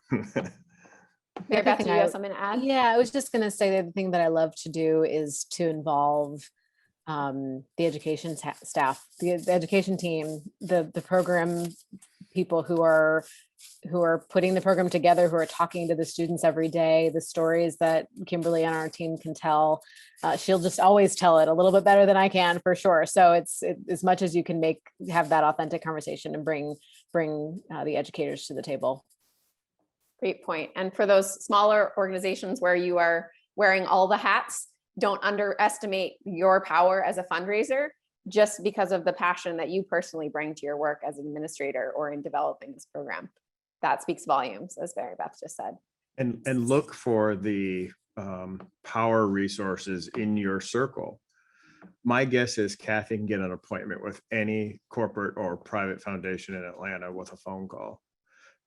Maribeth, do you have something to add? Yeah, I was just going to say that the thing that I love to do is to involve the education staff, the education team, the program people who are putting the program together, who are talking to the students every day, the stories that Kimberly on our team can tell. She'll just always tell it a little bit better than I can, for sure. So it's as much as you can have that authentic conversation and bring the educators to the table. Great point. And for those smaller organizations where you are wearing all the hats, don't underestimate your power as a fundraiser just because of the passion that you personally bring to your work as an administrator or in developing this program. That speaks volumes, as Maribeth just said. And look for the power resources in your circle. My guess is Kathy can get an appointment with any corporate or private foundation in Atlanta with a phone call.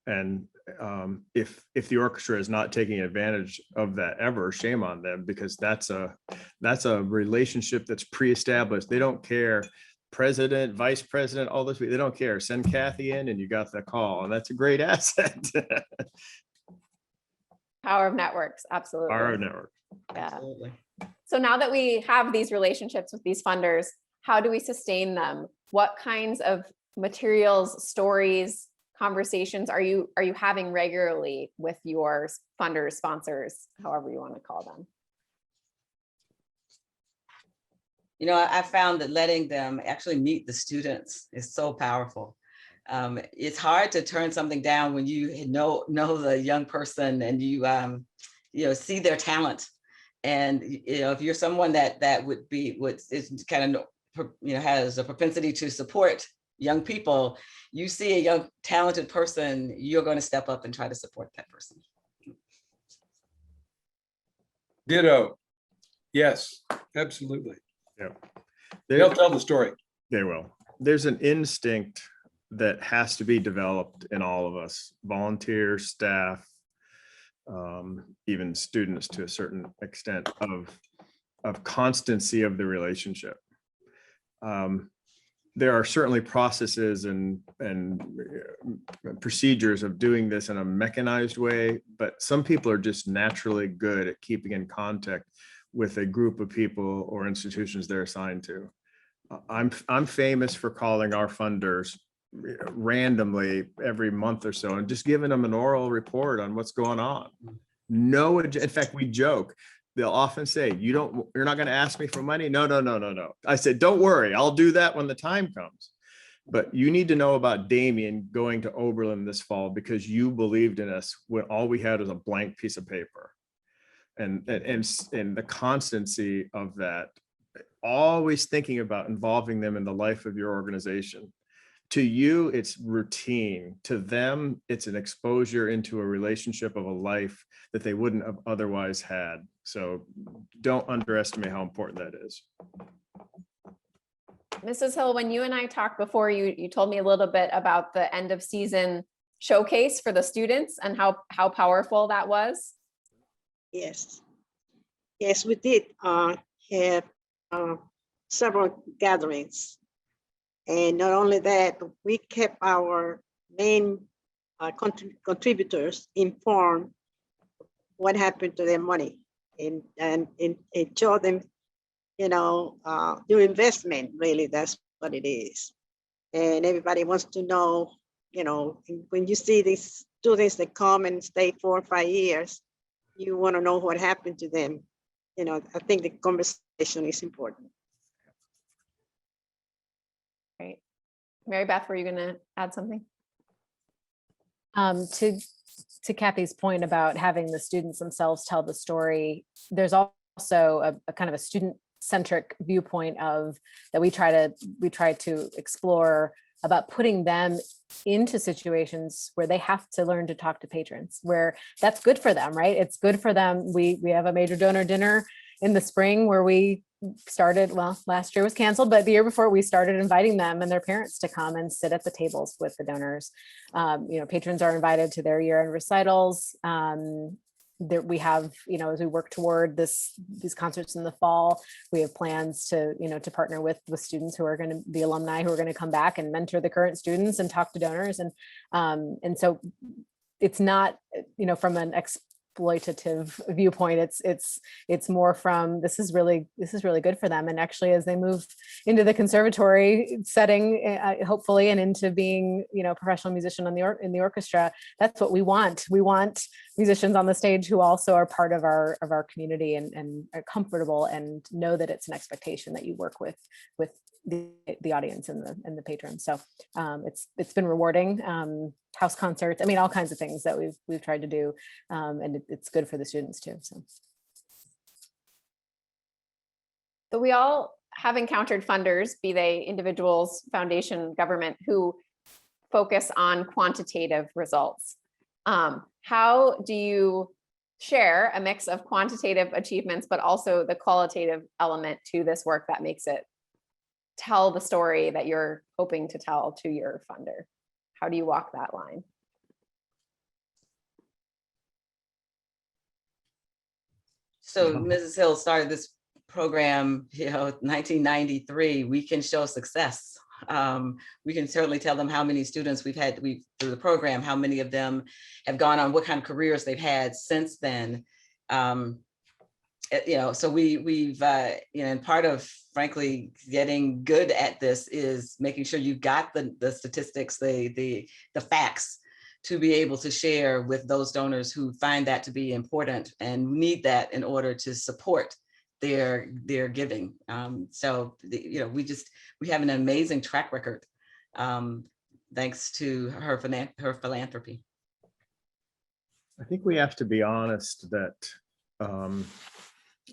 And if the orchestra is not taking advantage of that ever, shame on them, because that's a relationship that's pre-established. They don't care, president, vice president, all this, they don't care. Send Kathy in and you got the call, and that's a great asset. Power of networks, absolutely. Power of network. Yeah. Absolutely. So now that we have these relationships with these funders, how do we sustain them? What kinds of materials, stories, conversations are you having regularly with your funders, sponsors, however you want to call them? I found that letting them actually meet the students is so powerful. It's hard to turn something down when you know the young person and you see their talent. And if you're someone that is kind of has a propensity to support young people, you see a young talented person, you're going to step up and try to support that person. Ditto. Yes, absolutely. Yeah. They'll tell the story. They will. There's an instinct that has to be developed in all of us, volunteers, staff, even students to a certain extent, of constancy of the relationship. There are certainly processes and procedures of doing this in a mechanized way, but some people are just naturally good at keeping in contact with a group of people or institutions they're assigned to. I'm famous for calling our funders randomly every month or so and just giving them an oral report on what's going on. No, in fact, we joke. They'll often say, you're not going to ask me for money? No. I said, don't worry, I'll do that when the time comes. But you need to know about Damien going to Oberlin this fall because you believed in us when all we had was a blank piece of paper. And the constancy of that, always thinking about involving them in the life of your organization. To you, it's routine. To them, it's an exposure into a relationship of a life that they wouldn't have otherwise had. So don't underestimate how important that is. Mrs. Hill, when you and I talked before, you told me a little bit about the end of season showcase for the students and how powerful that was. Yes. Yes, we did have several gatherings. And not only that, we kept our main contributors informed what happened to their money and show them, your investment, really, that's what it is. And everybody wants to know, when you see these students that come and stay 4 or 5 years, you want to know what happened to them. I think the conversation is important. Great. Maribeth, were you going to add something? To Kathy's point about having the students themselves tell the story, there's also a kind of a student-centric viewpoint that we try to explore about putting them into situations where they have to learn to talk to patrons, where that's good for them, right? It's good for them. We have a major donor dinner in the spring where we started, well, last year was canceled, but the year before we started inviting them and their parents to come and sit at the tables with the donors. Patrons are invited to their year-end recitals. We have, as we work toward these concerts in the fall, we have plans to partner with students who are going to be alumni who are going to come back and mentor the current students and talk to donors. And so it's not, from an exploitative viewpoint, it's more from this is really good for them. And actually, as they move into the conservatory setting, hopefully, and into being, a professional musician in the orchestra, that's what we want. We want musicians on the stage who also are part of our community and are comfortable and know that it's an expectation that you work with the audience and the patrons. So it's been rewarding. House concerts, all kinds of things that we've tried to do, and it's good for the students too. So we all have encountered funders, be they individuals, foundation, government, who focus on quantitative results. How do you share a mix of quantitative achievements, but also the qualitative element to this work that makes it tell the story that you're hoping to tell to your funder? How do you walk that line? So Mrs. Hill started this program, 1993. We can show success. We can certainly tell them how many students we've had through the program, how many of them have gone on, what kind of careers they've had since then. So we've and part of, frankly, getting good at this is making sure you've got the statistics, the facts to be able to share with those donors who find that to be important and need that in order to support their giving. We have an amazing track record thanks to her philanthropy. I think we have to be honest that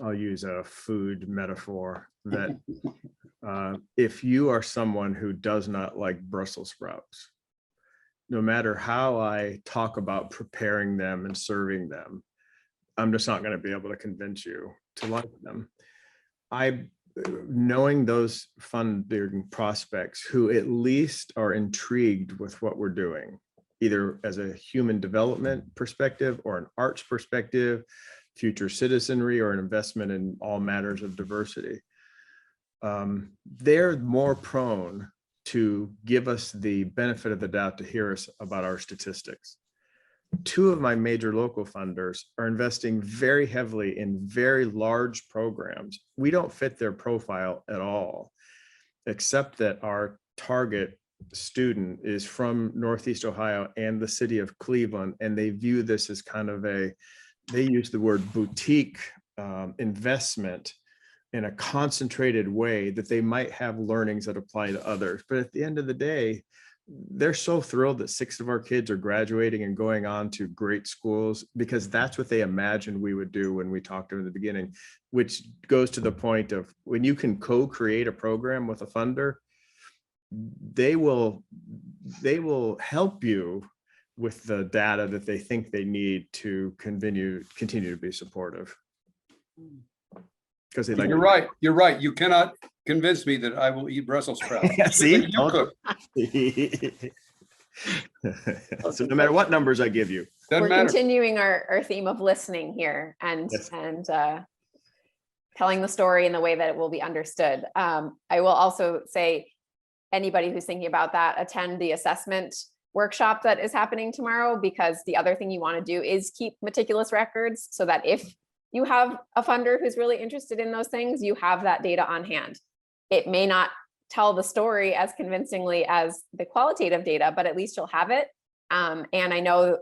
I'll use a food metaphor that if you are someone who does not like Brussels sprouts, no matter how I talk about preparing them and serving them, I'm just not going to be able to convince you to like them. Knowing those funding prospects who at least are intrigued with what we're doing, either as a human development perspective or an arts perspective, future citizenry, or an investment in all matters of diversity, they're more prone to give us the benefit of the doubt to hear us about our statistics. Two of my major local funders are investing very heavily in very large programs. We don't fit their profile at all, except that our target student is from Northeast Ohio and the city of Cleveland, and they view this as kind of they use the word boutique investment in a concentrated way that they might have learnings that apply to others. But at the end of the day, they're so thrilled that 6 of our kids are graduating and going on to great schools, because that's what they imagined we would do when we talked to them in the beginning, which goes to the point of when you can co-create a program with a funder, they will help you with the data that they think they need to continue to be supportive. Because You're right. You're right. You cannot convince me that I will eat Brussels sprouts. See, You cook. So no matter what numbers I give you, Doesn't We're matter. continuing our theme of listening here and Yes. telling the story in the way that it will be understood. I will also say, anybody who's thinking about that, attend the assessment workshop that is happening tomorrow, because the other thing you want to do is keep meticulous records so that if you have a funder who's really interested in those things, you have that data on hand. It may not tell the story as convincingly as the qualitative data, but at least you'll have it. And I know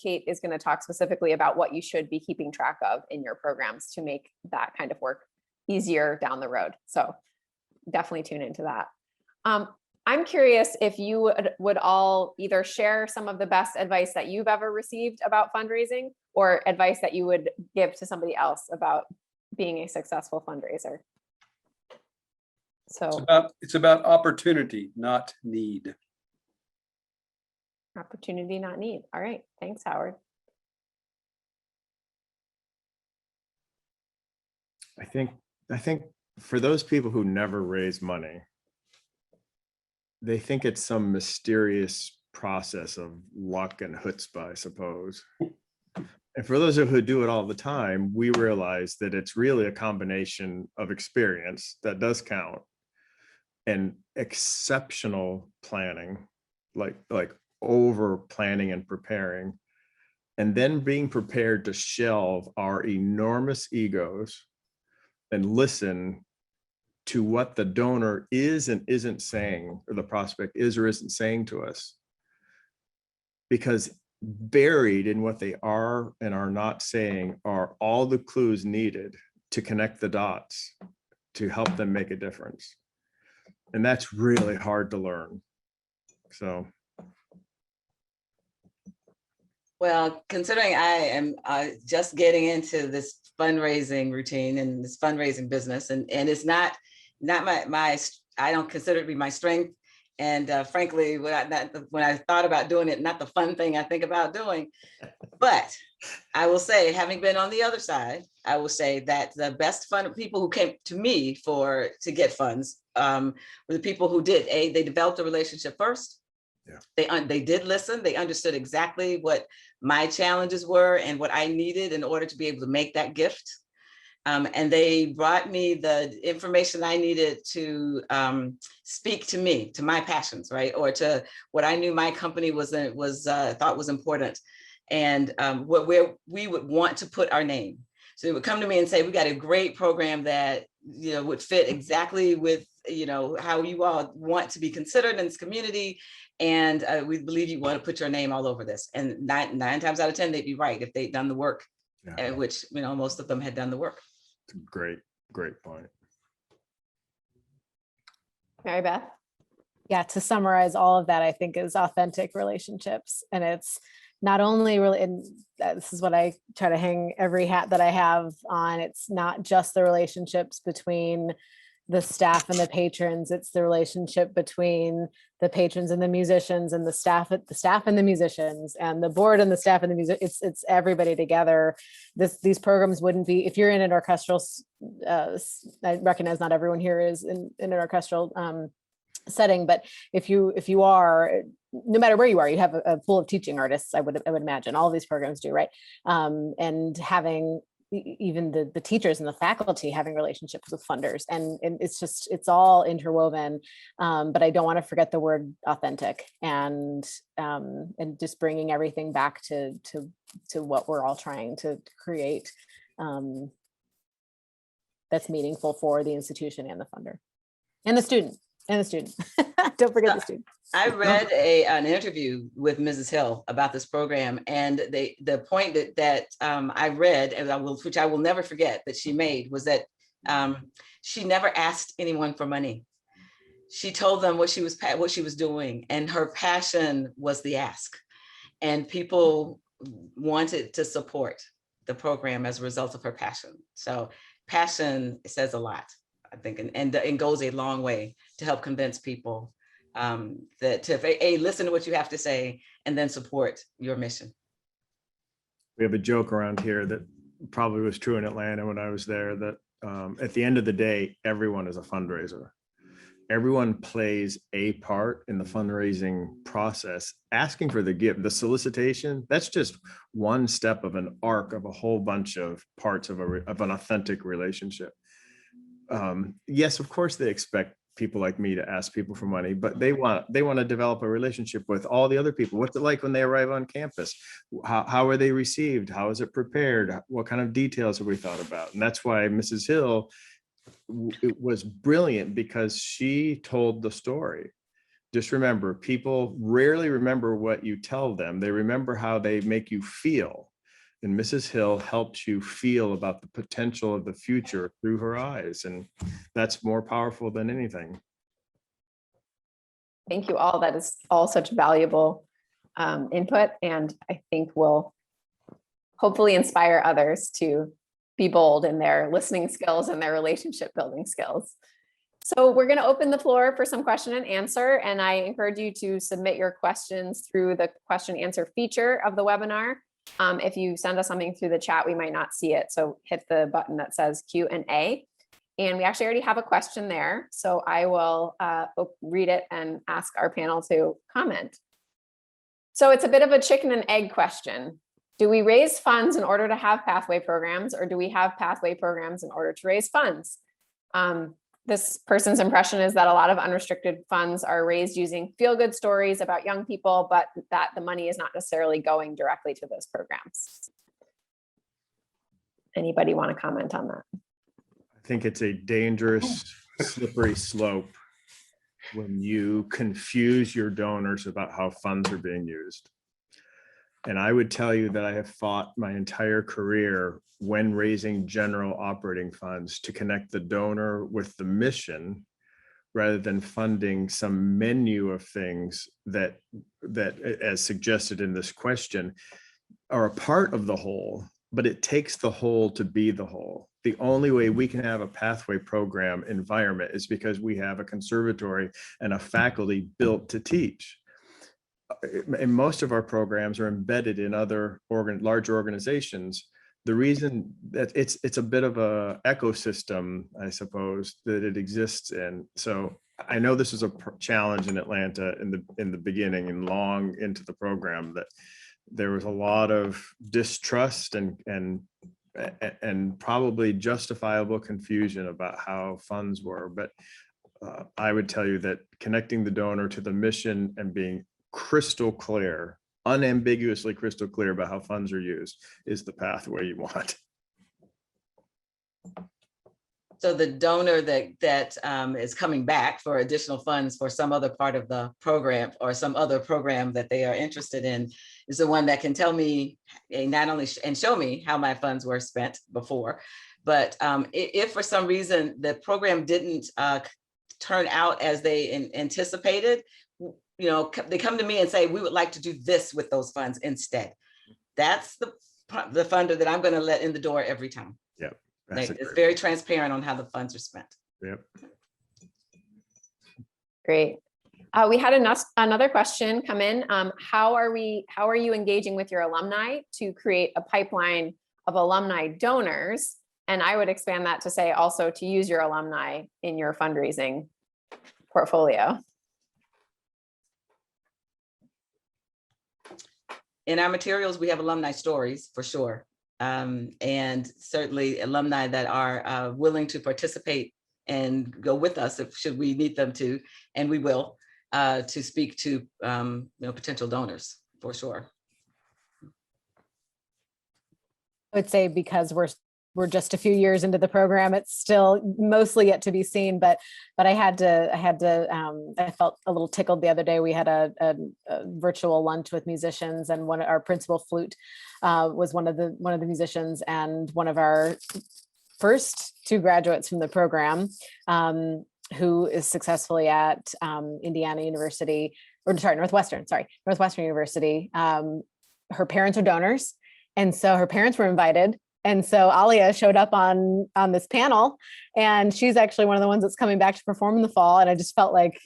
Kate is going to talk specifically about what you should be keeping track of in your programs to make that kind of work easier down the road. So definitely tune into that. I'm curious if you would all either share some of the best advice that you've ever received about fundraising, or advice that you would give to somebody else about being a successful fundraiser. So It's about opportunity, not need. opportunity, not need. All right. Thanks, Howard. I think for those people who never raise money, they think it's some mysterious process of luck and chutzpah, I suppose. And for those who do it all the time, we realize that it's really a combination of experience that does count, and exceptional planning, like over planning and preparing, and then being prepared to shelve our enormous egos and listen to what the donor is and isn't saying, or the prospect is or isn't saying to us. Because buried in what they are and are not saying are all the clues needed to connect the dots to help them make a difference. And that's really hard to learn. So. Well, considering I am just getting into this fundraising routine and this fundraising business, and it's not my I don't consider it to be my strength. And frankly, when I thought about doing it, not the fun thing I think about doing. But I will say, having been on the other side, I will say that the best people who came to me to get funds were the people who they developed a relationship first. Yeah. They did listen. They understood exactly what my challenges were and what I needed in order to be able to make that gift. And they brought me the information I needed to speak to me, to my passions, right? Or to what I knew my company thought was important, and where we would want to put our name. So they would come to me and say, we got a great program that, would fit exactly with, how you all want to be considered in this community. And we believe you want to put your name all over this. And nine times out of 10, they'd be right if they'd done the work, which, most of them had done the work. Great point. Maribeth? Yeah, to summarize all of that, I think is authentic relationships. And it's not only really, and this is what I try to hang every hat that I have on, it's not just the relationships between the staff and the patrons, it's the relationship between the patrons and the musicians, and the staff and the musicians, and the board and the staff and the music. It's everybody together. These programs wouldn't be, if you're in an orchestral, I recognize not everyone here is in an orchestral setting, but if you are, no matter where you are, you have a pool of teaching artists, I would imagine all of these programs do, right? And having even the teachers and the faculty having relationships with funders, and it's all interwoven. But I don't want to forget the word authentic, and just bringing everything back to what we're all trying to create, that's meaningful for the institution and the funder and the student. Don't forget the student. I read an interview with Mrs. Hill about this program, and the point that I read, and which I will never forget, that she made was that she never asked anyone for money. She told them what she was doing, and her passion was the ask, and people wanted to support the program as a result of her passion. So passion says a lot, I think, and goes a long way to help convince people that to listen to what you have to say and then support your mission. We have a joke around here that probably was true in Atlanta when I was there, that at the end of the day, everyone is a fundraiser. Everyone plays a part in the fundraising process. Asking for the gift, the solicitation, that's just one step of an arc of a whole bunch of parts of an authentic relationship. Yes, of course they expect people like me to ask people for money, but they want to develop a relationship with all the other people. What's it like when they arrive on campus? How are they received? How is it prepared? What kind of details have we thought about? And that's why Mrs. Hill, it was brilliant, because she told the story. Just remember, people rarely remember what you tell them. They remember how they make you feel. And Mrs. Hill helped you feel about the potential of the future through her eyes. And that's more powerful than anything. Thank you all. That is all such valuable input, and I think will hopefully inspire others to be bold in their listening skills and their relationship building skills. So we're going to open the floor for some question and answer, and I encourage you to submit your questions through the question answer feature of the webinar. If you send us something through the chat, we might not see it. So hit the button that says Q&A. And we actually already have a question there. So I will read it and ask our panel to comment. So it's a bit of a chicken and egg question. Do we raise funds in order to have pathway programs, or do we have pathway programs in order to raise funds? This person's impression is that a lot of unrestricted funds are raised using feel-good stories about young people, but that the money is not necessarily going directly to those programs. Anybody want to comment on that? I think it's a dangerous, slippery slope when you confuse your donors about how funds are being used. And I would tell you that I have fought my entire career when raising general operating funds to connect the donor with the mission, rather than funding some menu of things that as suggested in this question, are a part of the whole, but it takes the whole to be the whole. The only way we can have a pathway program environment is because we have a conservatory and a faculty built to teach. And most of our programs are embedded in other large organizations. The reason that it's a bit of a ecosystem, I suppose, that it exists in. So I know this is a challenge in Atlanta in the beginning and long into the program, that there was a lot of distrust and probably justifiable confusion about how funds were. But I would tell you that connecting the donor to the mission and being crystal clear, unambiguously crystal clear about how funds are used is the pathway you want. So the donor that is coming back for additional funds for some other part of the program or some other program that they are interested in is the one that can tell me not only and show me how my funds were spent before, but if for some reason the program didn't turn out as they anticipated, they come to me and say, we would like to do this with those funds instead. That's the funder that I'm going to let in the door every time. Yep. It's very transparent on how the funds are spent. Yep. Great. We had another question come in. How are you engaging with your alumni to create a pipeline of alumni donors? And I would expand that to say also to use your alumni in your fundraising portfolio. In our materials, we have alumni stories for sure. And certainly alumni that are willing to participate and go with us should we need them to, and we will, to speak to potential donors for sure. I would say because we're just a few years into the program, it's still mostly yet to be seen, but I felt a little tickled the other day. We had a virtual lunch with musicians, and our principal flute was one of the musicians, and one of our first two graduates from the program, who is successfully at Northwestern University. Her parents are donors. And so her parents were invited. And so Alia showed up on this panel, and she's actually one of the ones that's coming back to perform in the fall. And I just felt like,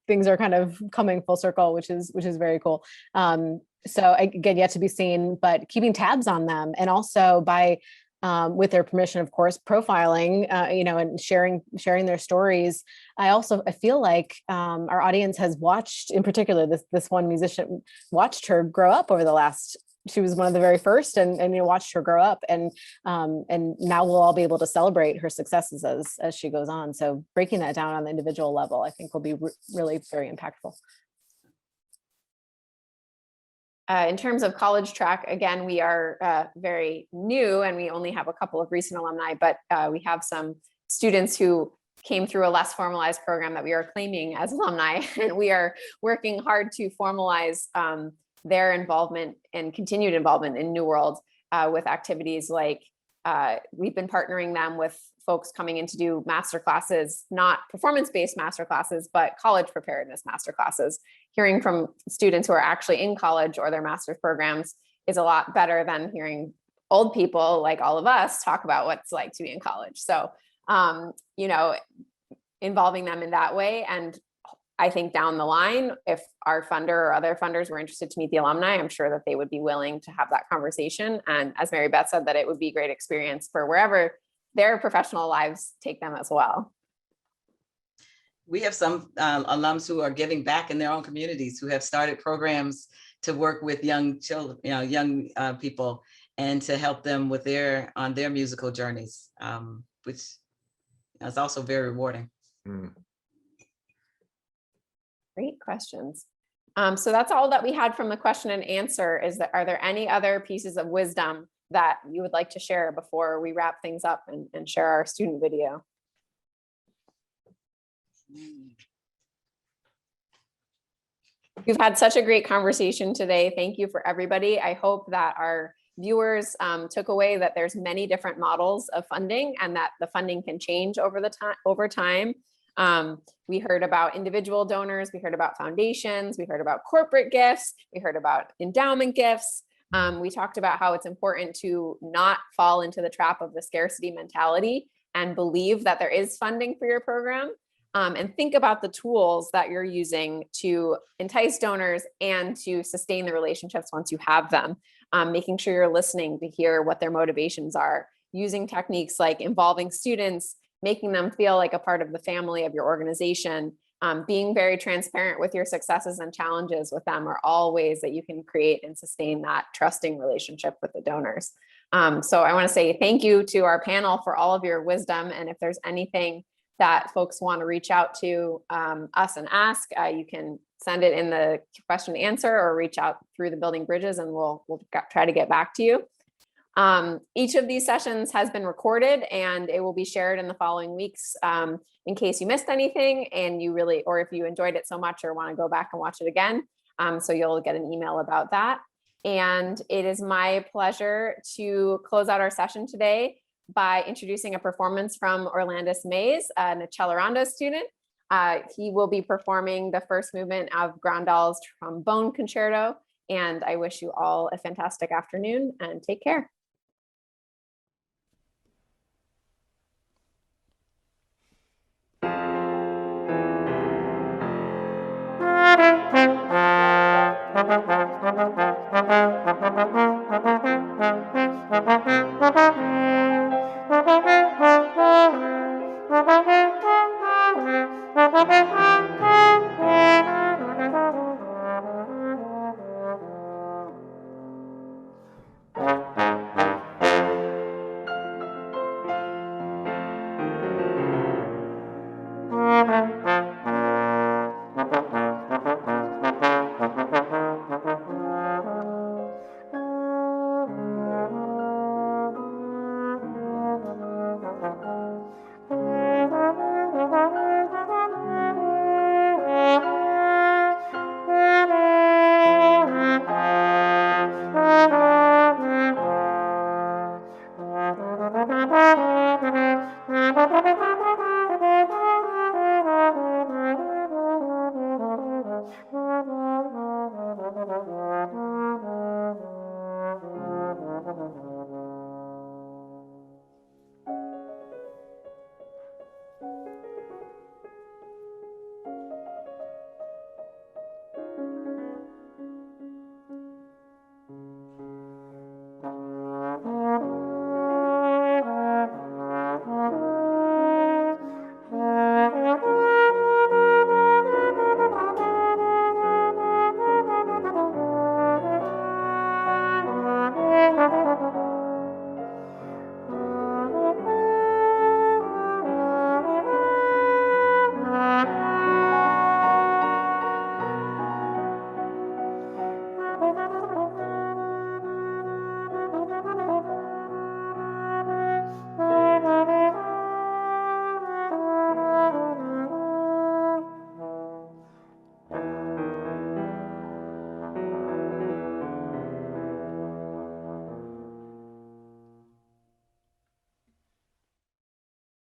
things are kind of coming full circle, which is very cool. So again, yet to be seen, but keeping tabs on them, and also by, with their permission, of course, profiling, and sharing their stories. I feel like our audience has watched, in particular, this one musician, watched her grow up over the last. She was one of the very first, and watched her grow up, and now we'll all be able to celebrate her successes as she goes on. So breaking that down on the individual level, I think will be really very impactful. In terms of college track, again, we are very new, and we only have a couple of recent alumni, but we have some students who came through a less formalized program that we are claiming as alumni, and we are working hard to formalize their involvement and continued involvement in New World with activities like we've been partnering them with folks coming in to do master classes, not performance-based master classes, but college preparedness master classes. Hearing from students who are actually in college or their master's programs is a lot better than hearing old people like all of us talk about what it's like to be in college. So, involving them in that way. And I think down the line, if our funder or other funders were interested to meet the alumni, I'm sure that they would be willing to have that conversation. And as Maribeth said, that it would be a great experience for wherever their professional lives take them as well. We have some alums who are giving back in their own communities, who have started programs to work with young children, young people, and to help them with their musical journeys, which is also very rewarding. Mm. Great questions. So that's all that we had from the question and answer. Are there any other pieces of wisdom that you would like to share before we wrap things up and share our student video? We've had such a great conversation today. Thank you for everybody. I hope that our viewers took away that there's many different models of funding, and that the funding can change over time. We heard about individual donors, we heard about foundations, we heard about corporate gifts, we heard about endowment gifts. We talked about how it's important to not fall into the trap of the scarcity mentality and believe that there is funding for your program, and think about the tools that you're using to entice donors and to sustain the relationships once you have them. Making sure you're listening to hear what their motivations are, using techniques like involving students, making them feel like a part of the family of your organization, being very transparent with your successes and challenges with them are all ways that you can create and sustain that trusting relationship with the donors. So I want to say thank you to our panel for all of your wisdom. And if there's anything that folks want to reach out to us and ask, you can send it in the question and answer, or reach out through the Building Bridges, and we'll try to get back to you. Each of these sessions has been recorded, and it will be shared in the following weeks in case you missed anything and or if you enjoyed it so much or want to go back and watch it again. So you'll get an email about that. And it is my pleasure to close out our session today by introducing a performance from Orlandis Mays, an Accelerando student. He will be performing the first movement of Grandal's trombone concerto. And I wish you all a fantastic afternoon and take care. Thank you.